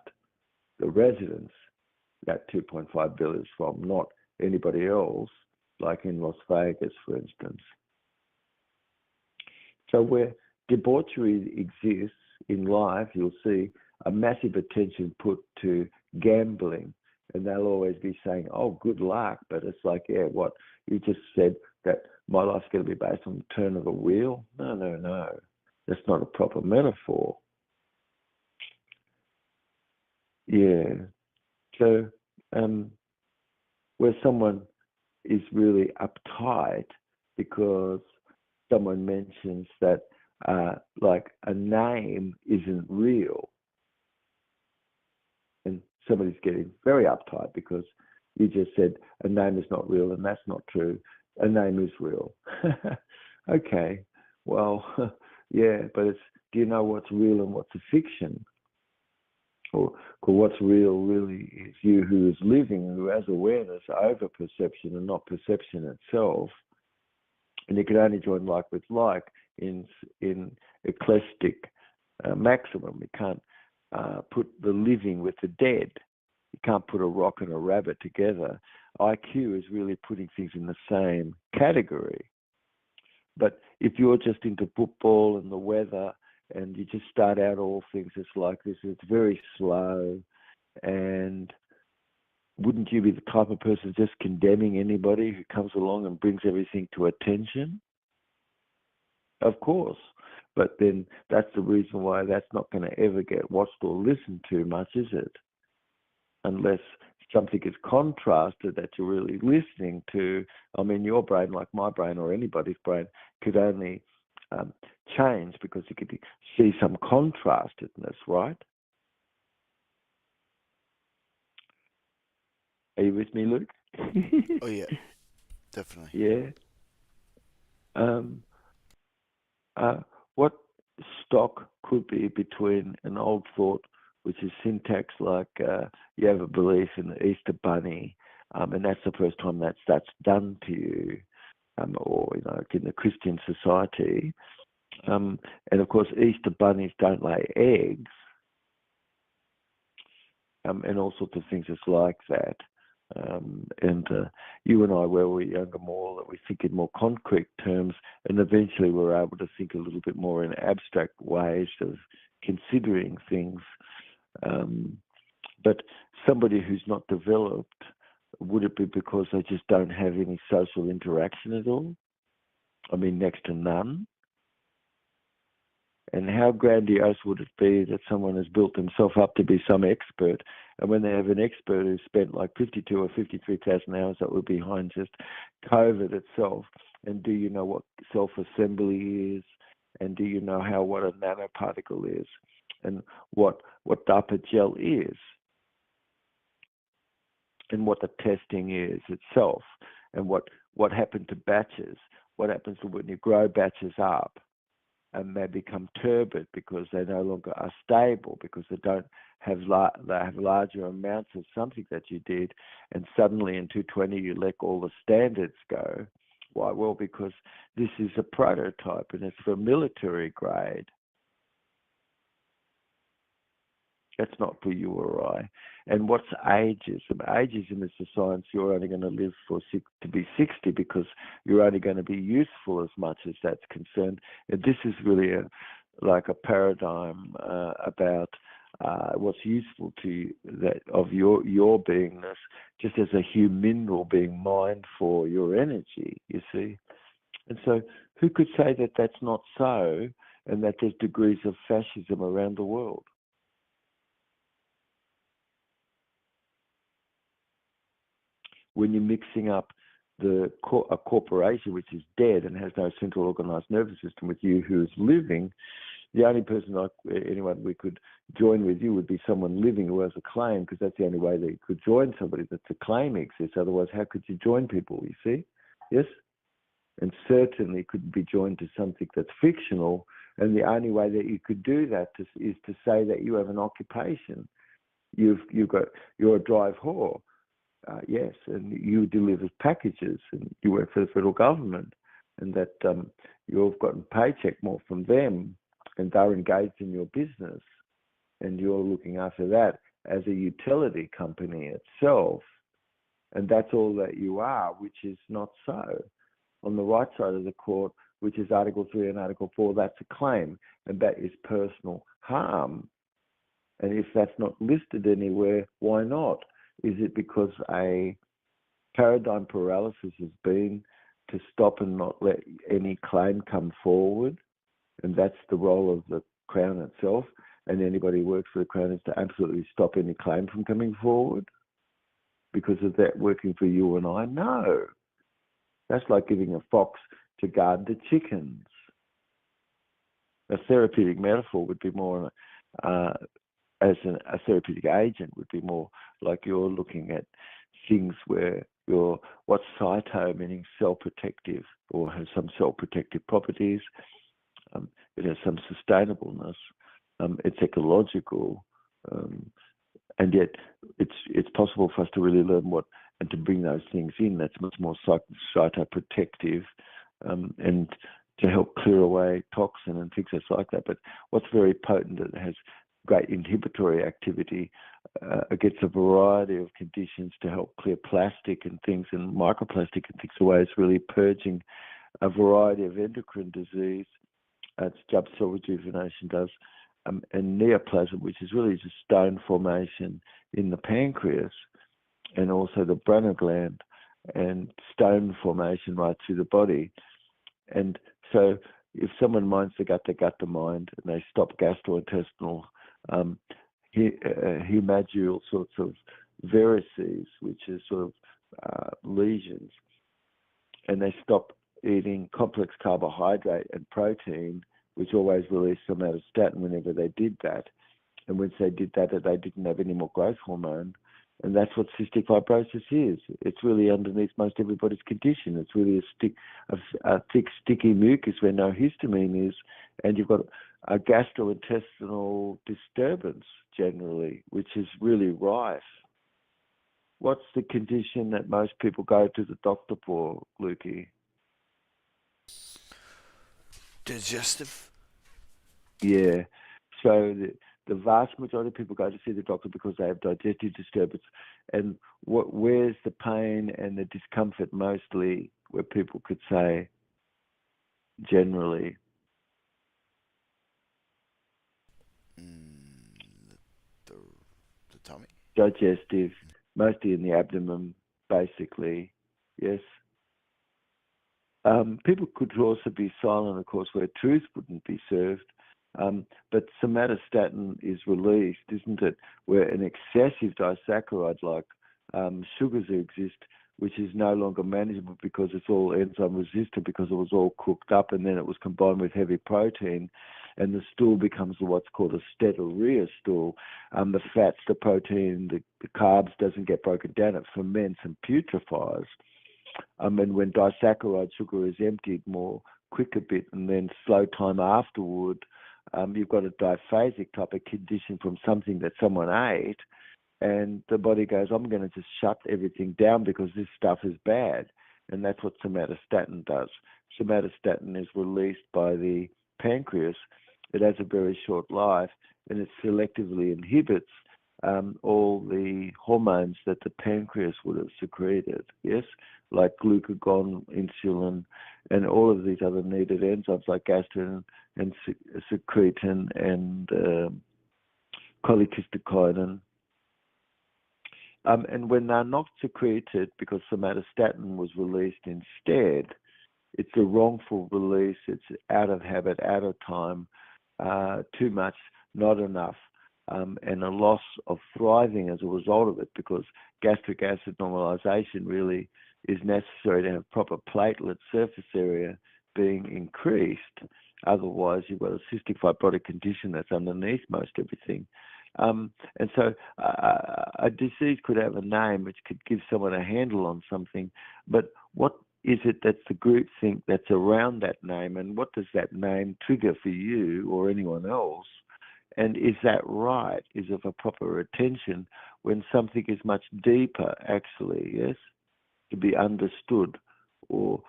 the residents that 2.5 billion is from, not anybody else, like in Las Vegas, for instance. So where debauchery exists in life, you'll see a massive attention put to gambling, and they'll always be saying, oh, good luck, but it's like, yeah, what, you just said that my life's going to be based on the turn of a wheel? No. That's not a proper metaphor. Yeah. So where someone is really uptight because someone mentions that like a name isn't real, and somebody's getting very uptight because you just said a name is not real, and that's not true. A name is real. Okay, well, yeah, but do you know what's real and what's a fiction? Or what's real really is you who is living, who has awareness over perception and not perception itself. And you can only join like with like in eclectic maximum. You can't put the living with the dead. You can't put a rock and a rabbit together. IQ is really putting things in the same category. But if you're just into football and the weather, and you just start out all things just like this, it's very slow, and wouldn't you be the type of person just condemning anybody who comes along and brings everything to attention? Of course. But then that's the reason why that's not going to ever get watched or listened to much, is it? Unless something is contrasted that you're really listening to. I mean, your brain, like my brain or anybody's brain, could only change because you could see some contrastedness, right? Are you with me, Luke? Oh yeah, definitely. Yeah. Um, what stock could be between an old thought, which is syntax like you have a belief in the Easter Bunny, and that's the first time that's done to you, or like in the Christian society, and of course Easter bunnies don't lay eggs, and all sorts of things just like that. And you and I, where we were younger, more that we think in more concrete terms, and eventually we're able to think a little bit more in abstract ways of considering things. But somebody who's not developed, would it be because they just don't have any social interaction at all? I mean, next to none. And how grandiose would it be that someone has built himself up to be some expert, and when they have an expert who's spent like 52 or 53,000 hours that were behind just COVID itself, and do you know what self-assembly is, and do you know what a nanoparticle is, and what DARPA gel is, and what the testing is itself, and what happened to batches, what happens to when you grow batches up, and they become turbid because they no longer are stable, because they don't have they have larger amounts of something that you did, and suddenly in 220 you let all the standards go. Why? Well, because this is a prototype and it's for military grade. That's not for you or I. And what's ageism? Ageism is the science you're only going to live to be 60 because you're only going to be useful as much as that's concerned. And this is really like a paradigm about what's useful to you, that of your beingness, just as a human being mined for your energy, you see. And so who could say that that's not so, and that there's degrees of fascism around the world? When you're mixing up a corporation which is dead and has no central organized nervous system with you who is living, the only person anyone we could join with you would be someone living who has a claim, because that's the only way that you could join somebody that's a claim exists. Otherwise, how could you join people, you see? Yes? And certainly couldn't be joined to something that's fictional, and the only way that you could do that is to say that you have an occupation. You're a drive whore. Yes, and you deliver packages, and you work for the federal government, and that you've gotten paycheck more from them, and they're engaged in your business, and you're looking after that as a utility company itself, and that's all that you are, which is not so. On the right side of the court, which is Article 3 and Article 4, that's a claim, and that is personal harm. And if that's not listed anywhere, why not? Is it because a paradigm paralysis has been to stop and not let any claim come forward? And that's the role of the Crown itself. And anybody who works for the Crown is to absolutely stop any claim from coming forward because of that working for you and I? No. That's like giving a fox to guard the chickens. A therapeutic metaphor would be more as a therapeutic agent would be more like you're looking at things where what's cyto, meaning cell-protective, or has some cell-protective properties. It has some sustainableness. It's ecological, and yet it's possible for us to really learn and to bring those things in. That's much more cytoprotective, and to help clear away toxin and things like that. But what's very potent, it has great inhibitory activity against a variety of conditions to help clear plastic and things, and microplastic and things away. It's really purging a variety of endocrine disease. It's Jubb cell rejuvenation does, and neoplasm, which is really just stone formation in the pancreas, and also the Brenner gland, and stone formation right through the body. And so if someone minds the gut to mind, and they stop gastrointestinal hematological sorts of varices, which is sort of lesions, and they stop eating complex carbohydrate and protein, which always released somatostatin whenever they did that. And once they did that, they didn't have any more growth hormone. And that's what cystic fibrosis is. It's really underneath most everybody's condition. It's really a thick, sticky mucus where no histamine is, and you've got a gastrointestinal disturbance generally, which is really rife. What's the condition that most people go to the doctor for, Lukey? Digestive. Yeah. So the vast majority of people go to see the doctor because they have digestive disturbance. And where's the pain and the discomfort mostly, where people could say generally? The, the tummy. Digestive, mostly in the abdomen, basically. Yes. People could also be silent, of course, where truth wouldn't be served. But somatostatin is released, isn't it? Where an excessive disaccharide like sugars exist, which is no longer manageable because it's all enzyme resistant, because it was all cooked up and then it was combined with heavy protein, and the stool becomes what's called a steatorrhea stool. The fats, the protein, the carbs doesn't get broken down. It ferments and putrefies. And when disaccharide sugar is emptied more quick a bit and then slow time afterward, you've got a diphasic type of condition from something that someone ate, and the body goes, I'm going to just shut everything down because this stuff is bad. And that's what somatostatin does. Somatostatin is released by the pancreas. It has a very short life, and it selectively inhibits all the hormones that the pancreas would have secreted, yes, like glucagon, insulin, and all of these other needed enzymes like gastrin and secretin and cholecystokinin. And when they're not secreted because somatostatin was released instead, it's a wrongful release. It's out of habit, out of time, too much, not enough, and a loss of thriving as a result of it, because gastric acid normalization really is necessary to have proper platelet surface area being increased. Otherwise, you've got a cystic fibrotic condition that's underneath most everything. And so a disease could have a name which could give someone a handle on something, but what is it that's the group think that's around that name, and what does that name trigger for you or anyone else? And is that right? Is it a proper attention when something is much deeper, actually, yes, to be understood or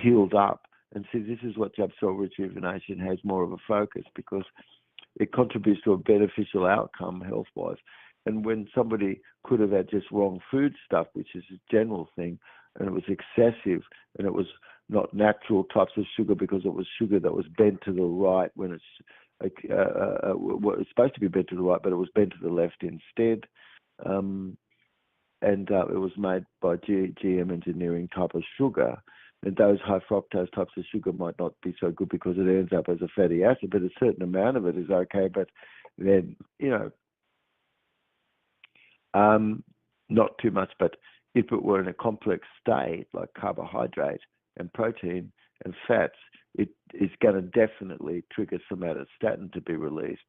healed up? And see, this is what Jubb cell rejuvenation has more of a focus, because it contributes to a beneficial outcome health-wise. And when somebody could have had just wrong food stuff, which is a general thing, and it was excessive, and it was not natural types of sugar because it was sugar that was bent to the right when it's supposed to be bent to the right, but it was bent to the left instead. And it was made by GM engineering type of sugar. And those high fructose types of sugar might not be so good because it ends up as a fatty acid, but a certain amount of it is okay. But then, not too much. But if it were in a complex state, like carbohydrate and protein and fats, it is going to definitely trigger somatostatin to be released.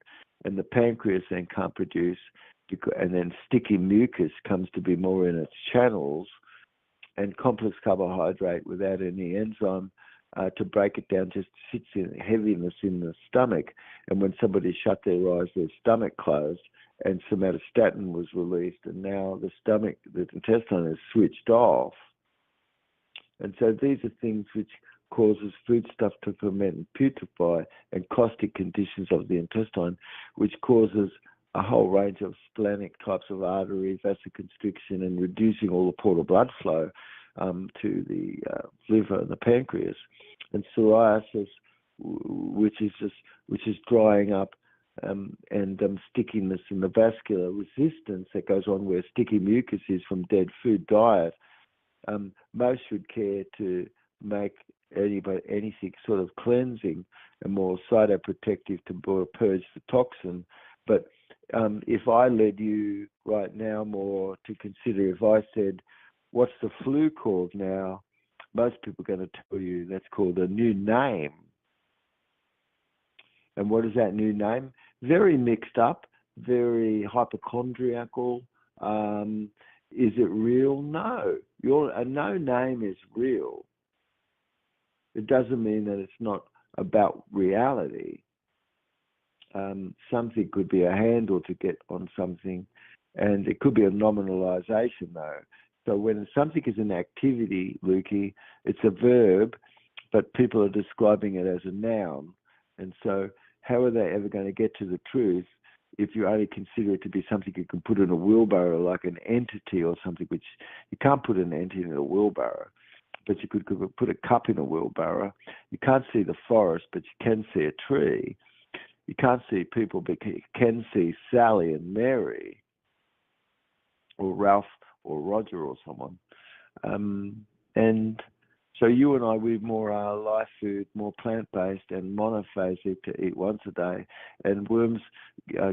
And the pancreas then can't produce, and then sticky mucus comes to be more in its channels, and complex carbohydrate without any enzyme to break it down just sits in heaviness in the stomach. And when somebody shut their eyes, their stomach closed, and somatostatin was released, and now the intestine is switched off. And so these are things which causes foodstuff to ferment and putrefy, and caustic conditions of the intestine, which causes a whole range of splenic types of arteries, vasoconstriction, and reducing all the portal blood flow to the liver and the pancreas. And psoriasis, which is drying up and stickiness in the vascular resistance that goes on where sticky mucus is from dead food diet. Most would care to make anything sort of cleansing and more cytoprotective to purge the toxin. But if I led you right now more to consider, if I said, what's the flu called now? Most people are going to tell you that's called a new name. And what is that new name? Very mixed up, very hypochondriacal, Is it real? No. No name is real. It doesn't mean that it's not about reality. Something could be a handle to get on something, and it could be a nominalization, though. So when something is an activity, Lukey, it's a verb, but people are describing it as a noun. And so how are they ever going to get to the truth if you only consider it to be something you can put in a wheelbarrow, like an entity or something, which you can't put an entity in a wheelbarrow, but you could put a cup in a wheelbarrow. You can't see the forest, but you can see a tree. You can't see people, but you can see Sally and Mary, or Ralph or Roger or someone. And so you and I, we more are live food, more plant-based and monophasic to eat once a day. And worms,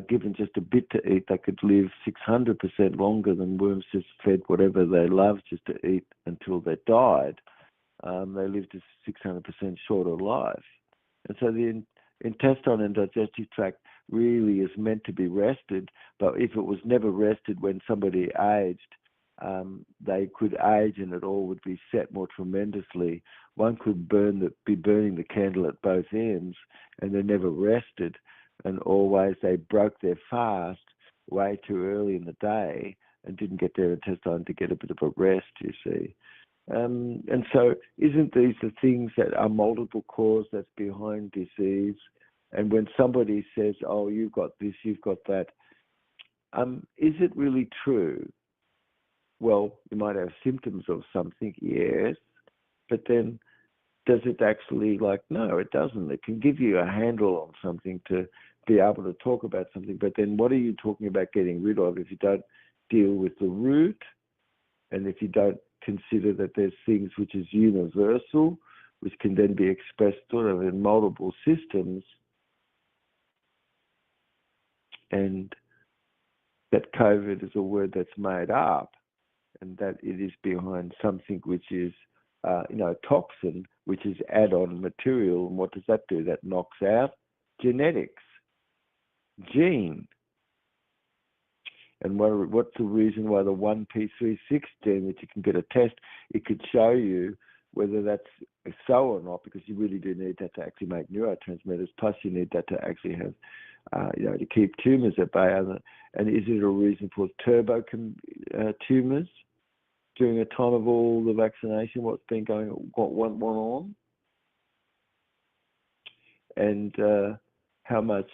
given just a bit to eat, they could live 600% longer than worms just fed whatever they loved just to eat until they died. They lived a 600% shorter life. And so the intestinal and digestive tract really is meant to be rested, but if it was never rested when somebody aged, they could age and it all would be set more tremendously. One could be burning the candle at both ends, and they never rested, and always they broke their fast way too early in the day and didn't get their intestine to get a bit of a rest, you see. And so isn't these the things that are multiple cause that's behind disease? And when somebody says, oh, you've got this, you've got that, is it really true? Well, you might have symptoms of something, yes, but then does it actually, no, it doesn't. It can give you a handle on something to be able to talk about something, but then what are you talking about getting rid of if you don't deal with the root, and if you don't consider that there's things which is universal, which can then be expressed sort of in multiple systems, and that COVID is a word that's made up, and that it is behind something which is, toxin, which is add-on material. And what does that do? That knocks out genetics, gene. And what's the reason why the 1p36 gene, which you can get a test, it could show you whether that's so or not, because you really do need that to actually make neurotransmitters, plus you need that to actually have, to keep tumours at bay. And is it a reason for turbo tumours during a time of all the vaccination, what's been going on? And how much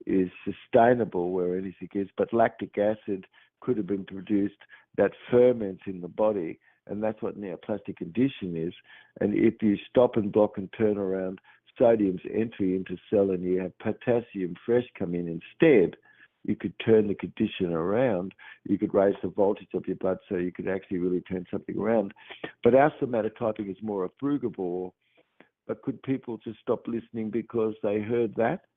is sustainable where anything is, but lactic acid could have been produced that ferments in the body, and that's what neoplastic condition is. And if you stop and block and turn around sodium's entry into cell and you have potassium fresh come in instead, you could turn the condition around. You could raise the voltage of your blood, so you could actually really turn something around. But our somatotyping is more a frugivore. But could people just stop listening because they heard that?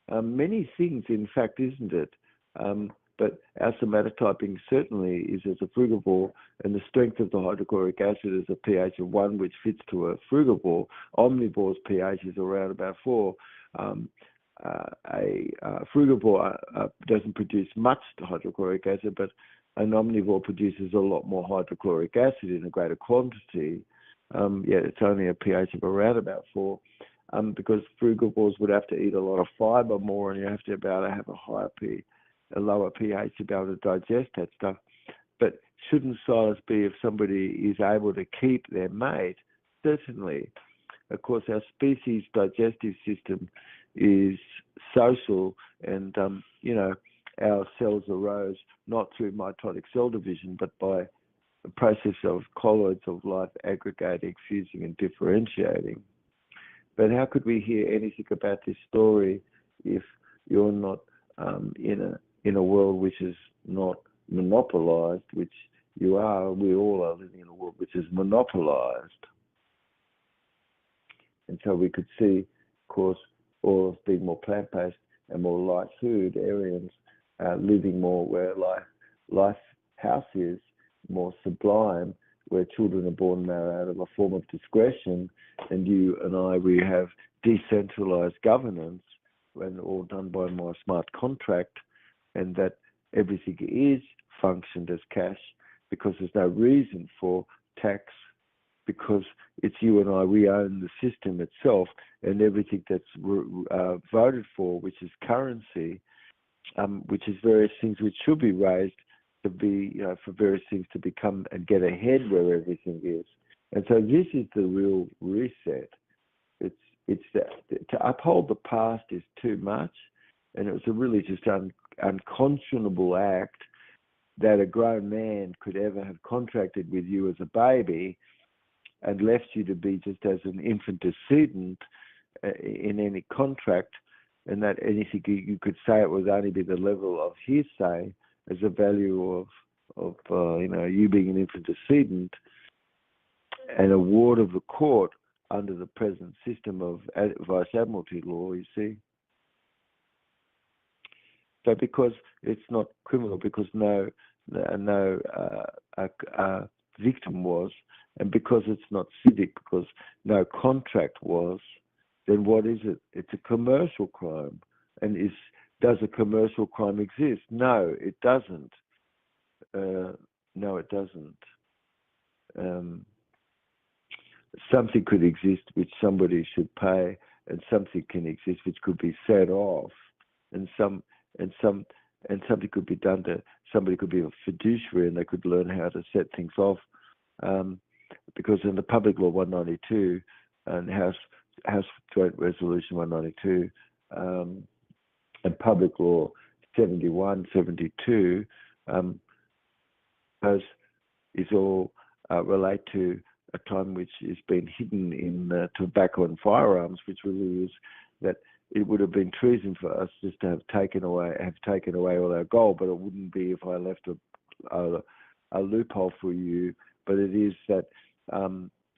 Many things, in fact, isn't it? But our somatotyping certainly is as a frugivore, and the strength of the hydrochloric acid is a pH of 1, which fits to a frugivore. Omnivore's pH is around about 4. A frugivore doesn't produce much hydrochloric acid, but an omnivore produces a lot more hydrochloric acid in a greater quantity. Yet it's only a pH of around about 4. Because frugivores would have to eat a lot of fiber more, and you have to be able to have a lower pH to be able to digest that stuff. But shouldn't silence be if somebody is able to keep their mate? Certainly. Of course, our species' digestive system is social, and our cells arose not through mitotic cell division, but by the process of colloids of life aggregating, fusing, and differentiating. But how could we hear anything about this story if you're not in a world which is not monopolized, which you are? We all are living in a world which is monopolized. And so we could see, of course, all of being more plant-based and more light food areas, living more where life house is, more sublime, where children are born now out of a form of discretion, and you and I, we have decentralized governance, when all done by my smart contract, and that everything is functioned as cash because there's no reason for tax because it's you and I, we own the system itself, and everything that's voted for, which is currency, which is various things which should be raised to be, for various things to become and get ahead where everything is. And so this is the real reset. It's that to uphold the past is too much, and it was a really just unconscionable act that a grown man could ever have contracted with you as a baby and left you to be just as an infant decedent in any contract, and that anything you could say it would only be the level of hearsay as a value of you being an infant decedent, an award of the court under the present system of vice admiralty law, you see. So because it's not criminal, because no victim was, and because it's not civic, because no contract was, then what is it? It's a commercial crime. And does a commercial crime exist? No, it doesn't. No, it doesn't. Something could exist which somebody should pay, and something can exist which could be set off, and something could be done to somebody could be a fiduciary and they could learn how to set things off, because in the Public Law 192 and House Joint Resolution 192 and Public Law 71, 72 is all relate to a time which has been hidden in tobacco and firearms, which really is that it would have been treason for us just to have taken away all our gold, but it wouldn't be if I left a loophole for you. But it is that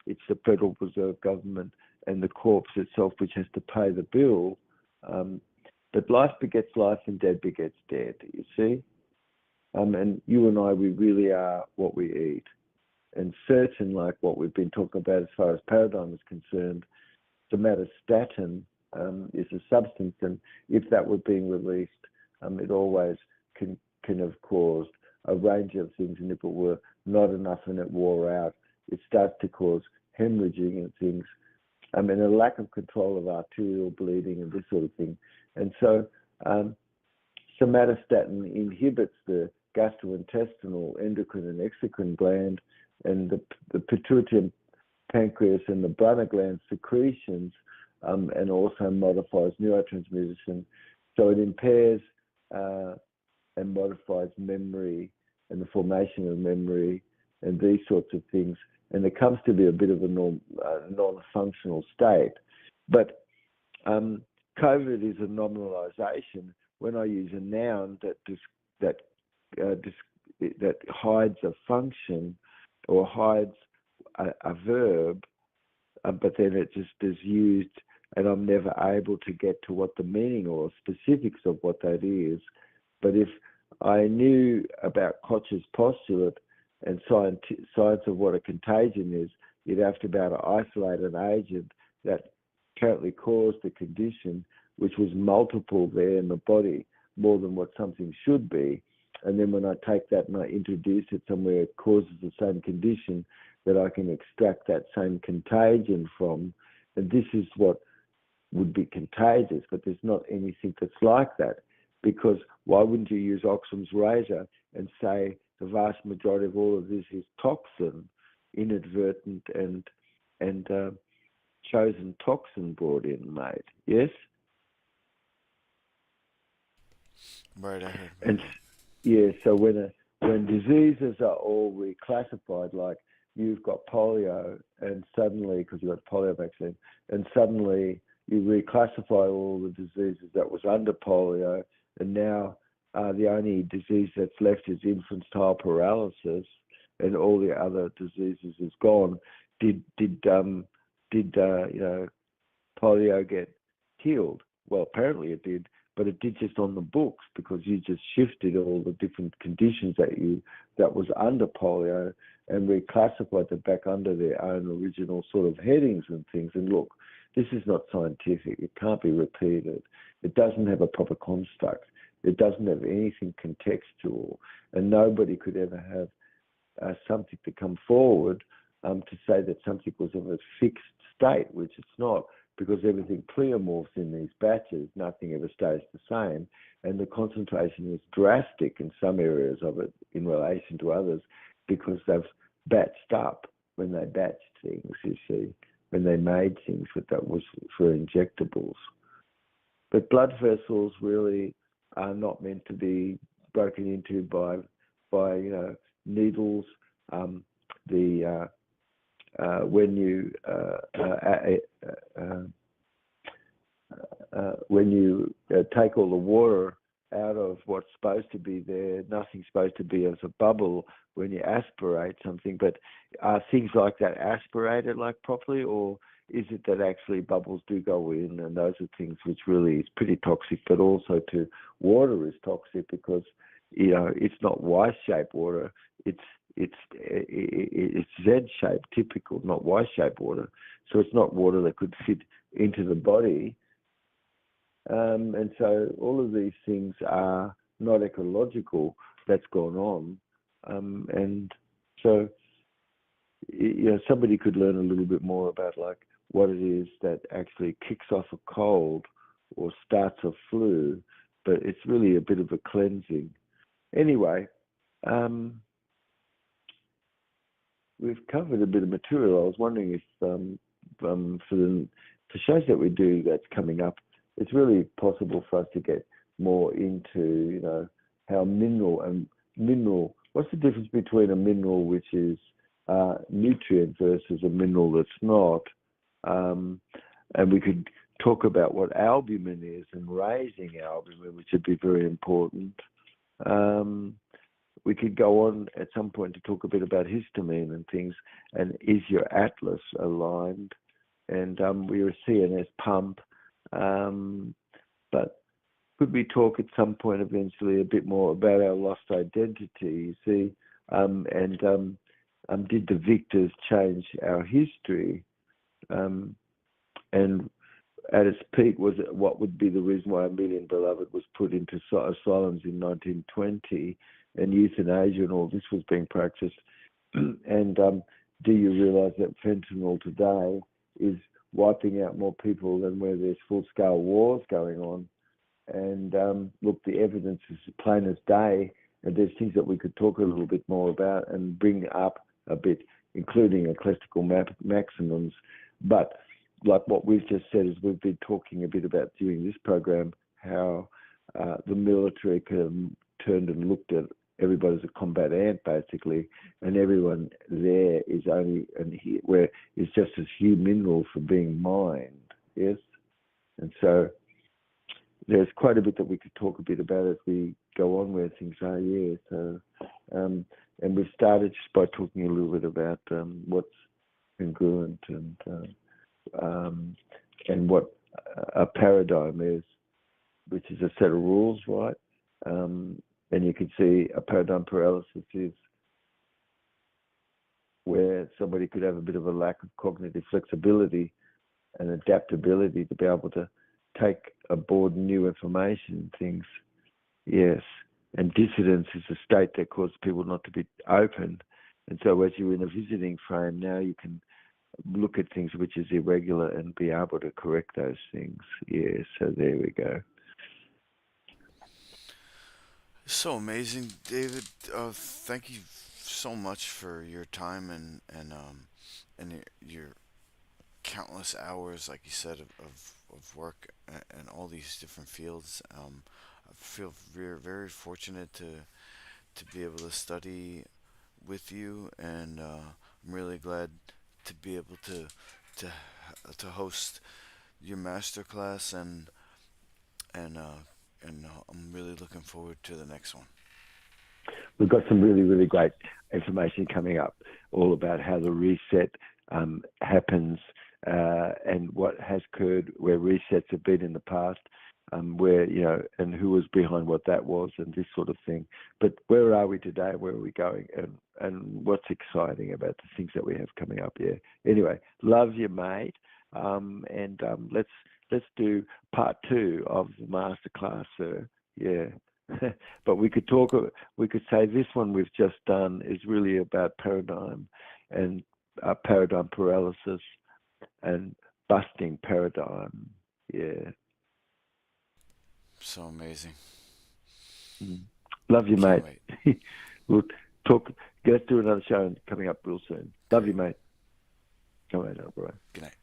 it's the Federal Reserve Government and the corpse itself which has to pay the bill. But life begets life and dead begets dead, you see? And you and I, we really are what we eat. And certain, like what we've been talking about as far as paradigm is concerned, somatostatin is a substance, and if that were being released, it always can have caused a range of things, and if it were not enough and it wore out, it starts to cause hemorrhaging and things, and a lack of control of arterial bleeding and this sort of thing. And so somatostatin inhibits the gastrointestinal, endocrine and exocrine gland, and the pituitary, pancreas and the bladder gland secretions, and also modifies neurotransmission. So it impairs and modifies memory and the formation of memory and these sorts of things. And it comes to be a bit of a non-functional state. But COVID is a nominalization. When I use a noun that hides a function or hides a verb, but then it just is used, and I'm never able to get to what the meaning or specifics of what that is. But if I knew about Koch's postulate and science of what a contagion is, you'd have to be able to isolate an agent that apparently caused the condition, which was multiple there in the body, more than what something should be. And then when I take that and I introduce it somewhere it causes the same condition, that I can extract that same contagion from. And this is what would be contagious, but there's not anything that's like that. Because why wouldn't you use Occam's razor and say the vast majority of all of this is toxin, inadvertent and chosen toxin brought in, mate? Yes? Right, I heard about And that. yeah, so when diseases are all reclassified, like you've got polio, and suddenly, because you've got polio vaccine, and suddenly you reclassify all the diseases that was under polio, and now the only disease that's left is infantile paralysis, and all the other diseases is gone. Did polio get healed? Well, apparently it did, but it did just on the books, because you just shifted all the different conditions that was under polio and reclassified them back under their own original sort of headings and things. And look, this is not scientific. It can't be repeated. It doesn't have a proper construct. It doesn't have anything contextual, and nobody could ever have something to come forward to say that something was of a fixed state, which it's not, because everything pleomorphs in these batches. Nothing ever stays the same, and the concentration is drastic in some areas of it in relation to others because they've batched up when they batched things, you see, when they made things that was for injectables. But blood vessels really are not meant to be broken into by needles. The when you take all the water out of what's supposed to be there, nothing's supposed to be as a bubble when you aspirate something. But are things like that aspirated like properly, or is it that actually bubbles do go in, and those are things which really is pretty toxic, but also to water is toxic because it's not Y-shaped water, it's Z-shaped, typical, not Y-shaped water. So it's not water that could fit into the body. And so all of these things are not ecological. That's gone on. And so, somebody could learn a little bit more about like what it is that actually kicks off a cold or starts a flu, but it's really a bit of a cleansing. Anyway, we've covered a bit of material. I was wondering if for the shows that we do that's coming up, it's really possible for us to get more into, how mineral, what's the difference between a mineral which is nutrient versus a mineral that's not. And we could talk about what albumin is and raising albumin, which would be very important. We could go on at some point to talk a bit about histamine and things, and is your atlas aligned? And we're a CNS pump. But could we talk at some point eventually a bit more about our lost identity, you see? And did the victors change our history? And at its peak, was it, what would be the reason why 1 Million Beloved was put into asylums in 1920, and euthanasia and all this was being practiced? And do you realize that fentanyl today is wiping out more people than where there's full-scale wars going on? And look, the evidence is plain as day, and there's things that we could talk a little bit more about and bring up a bit, including eclectical maximums. But like what we've just said is we've been talking a bit about during this program how the military could have turned and looked at everybody as a combat ant, basically, and everyone there is only where it's just as few minerals for being mined, yes? And so there's quite a bit that we could talk a bit about as we go on where things are, yeah. So, and we've started just by talking a little bit about what's congruent and what a paradigm is, which is a set of rules, right? And you can see a paradigm paralysis is where somebody could have a bit of a lack of cognitive flexibility and adaptability to be able to take aboard new information and things. Yes. And dissidence is a state that causes people not to be open. And so as you're in a visiting frame, now you can look at things which is irregular and be able to correct those things. Yeah, so there we go. So amazing, David. Thank you so much for your time and your countless hours, like you said, of work and all these different fields. I feel very, very fortunate to be able to study with you, and I'm really glad to be able to to host your masterclass, and I'm really looking forward to the next one. We've got some really, really great information coming up, all about how the reset happens and what has occurred, where resets have been in the past, where, and who was behind what that was, and this sort of thing. But where are we today? Where are we going? And what's exciting about the things that we have coming up here? Anyway, love you, mate. And let's do part 2 of the masterclass, sir. Yeah. But we could say this one we've just done is really about paradigm and paradigm paralysis and busting paradigm. Yeah. So amazing. Mm. Love you, Can't mate. wait. We'll talk. Let's do another show coming up real soon. Love you, Great. mate. Come on, bro. Good night.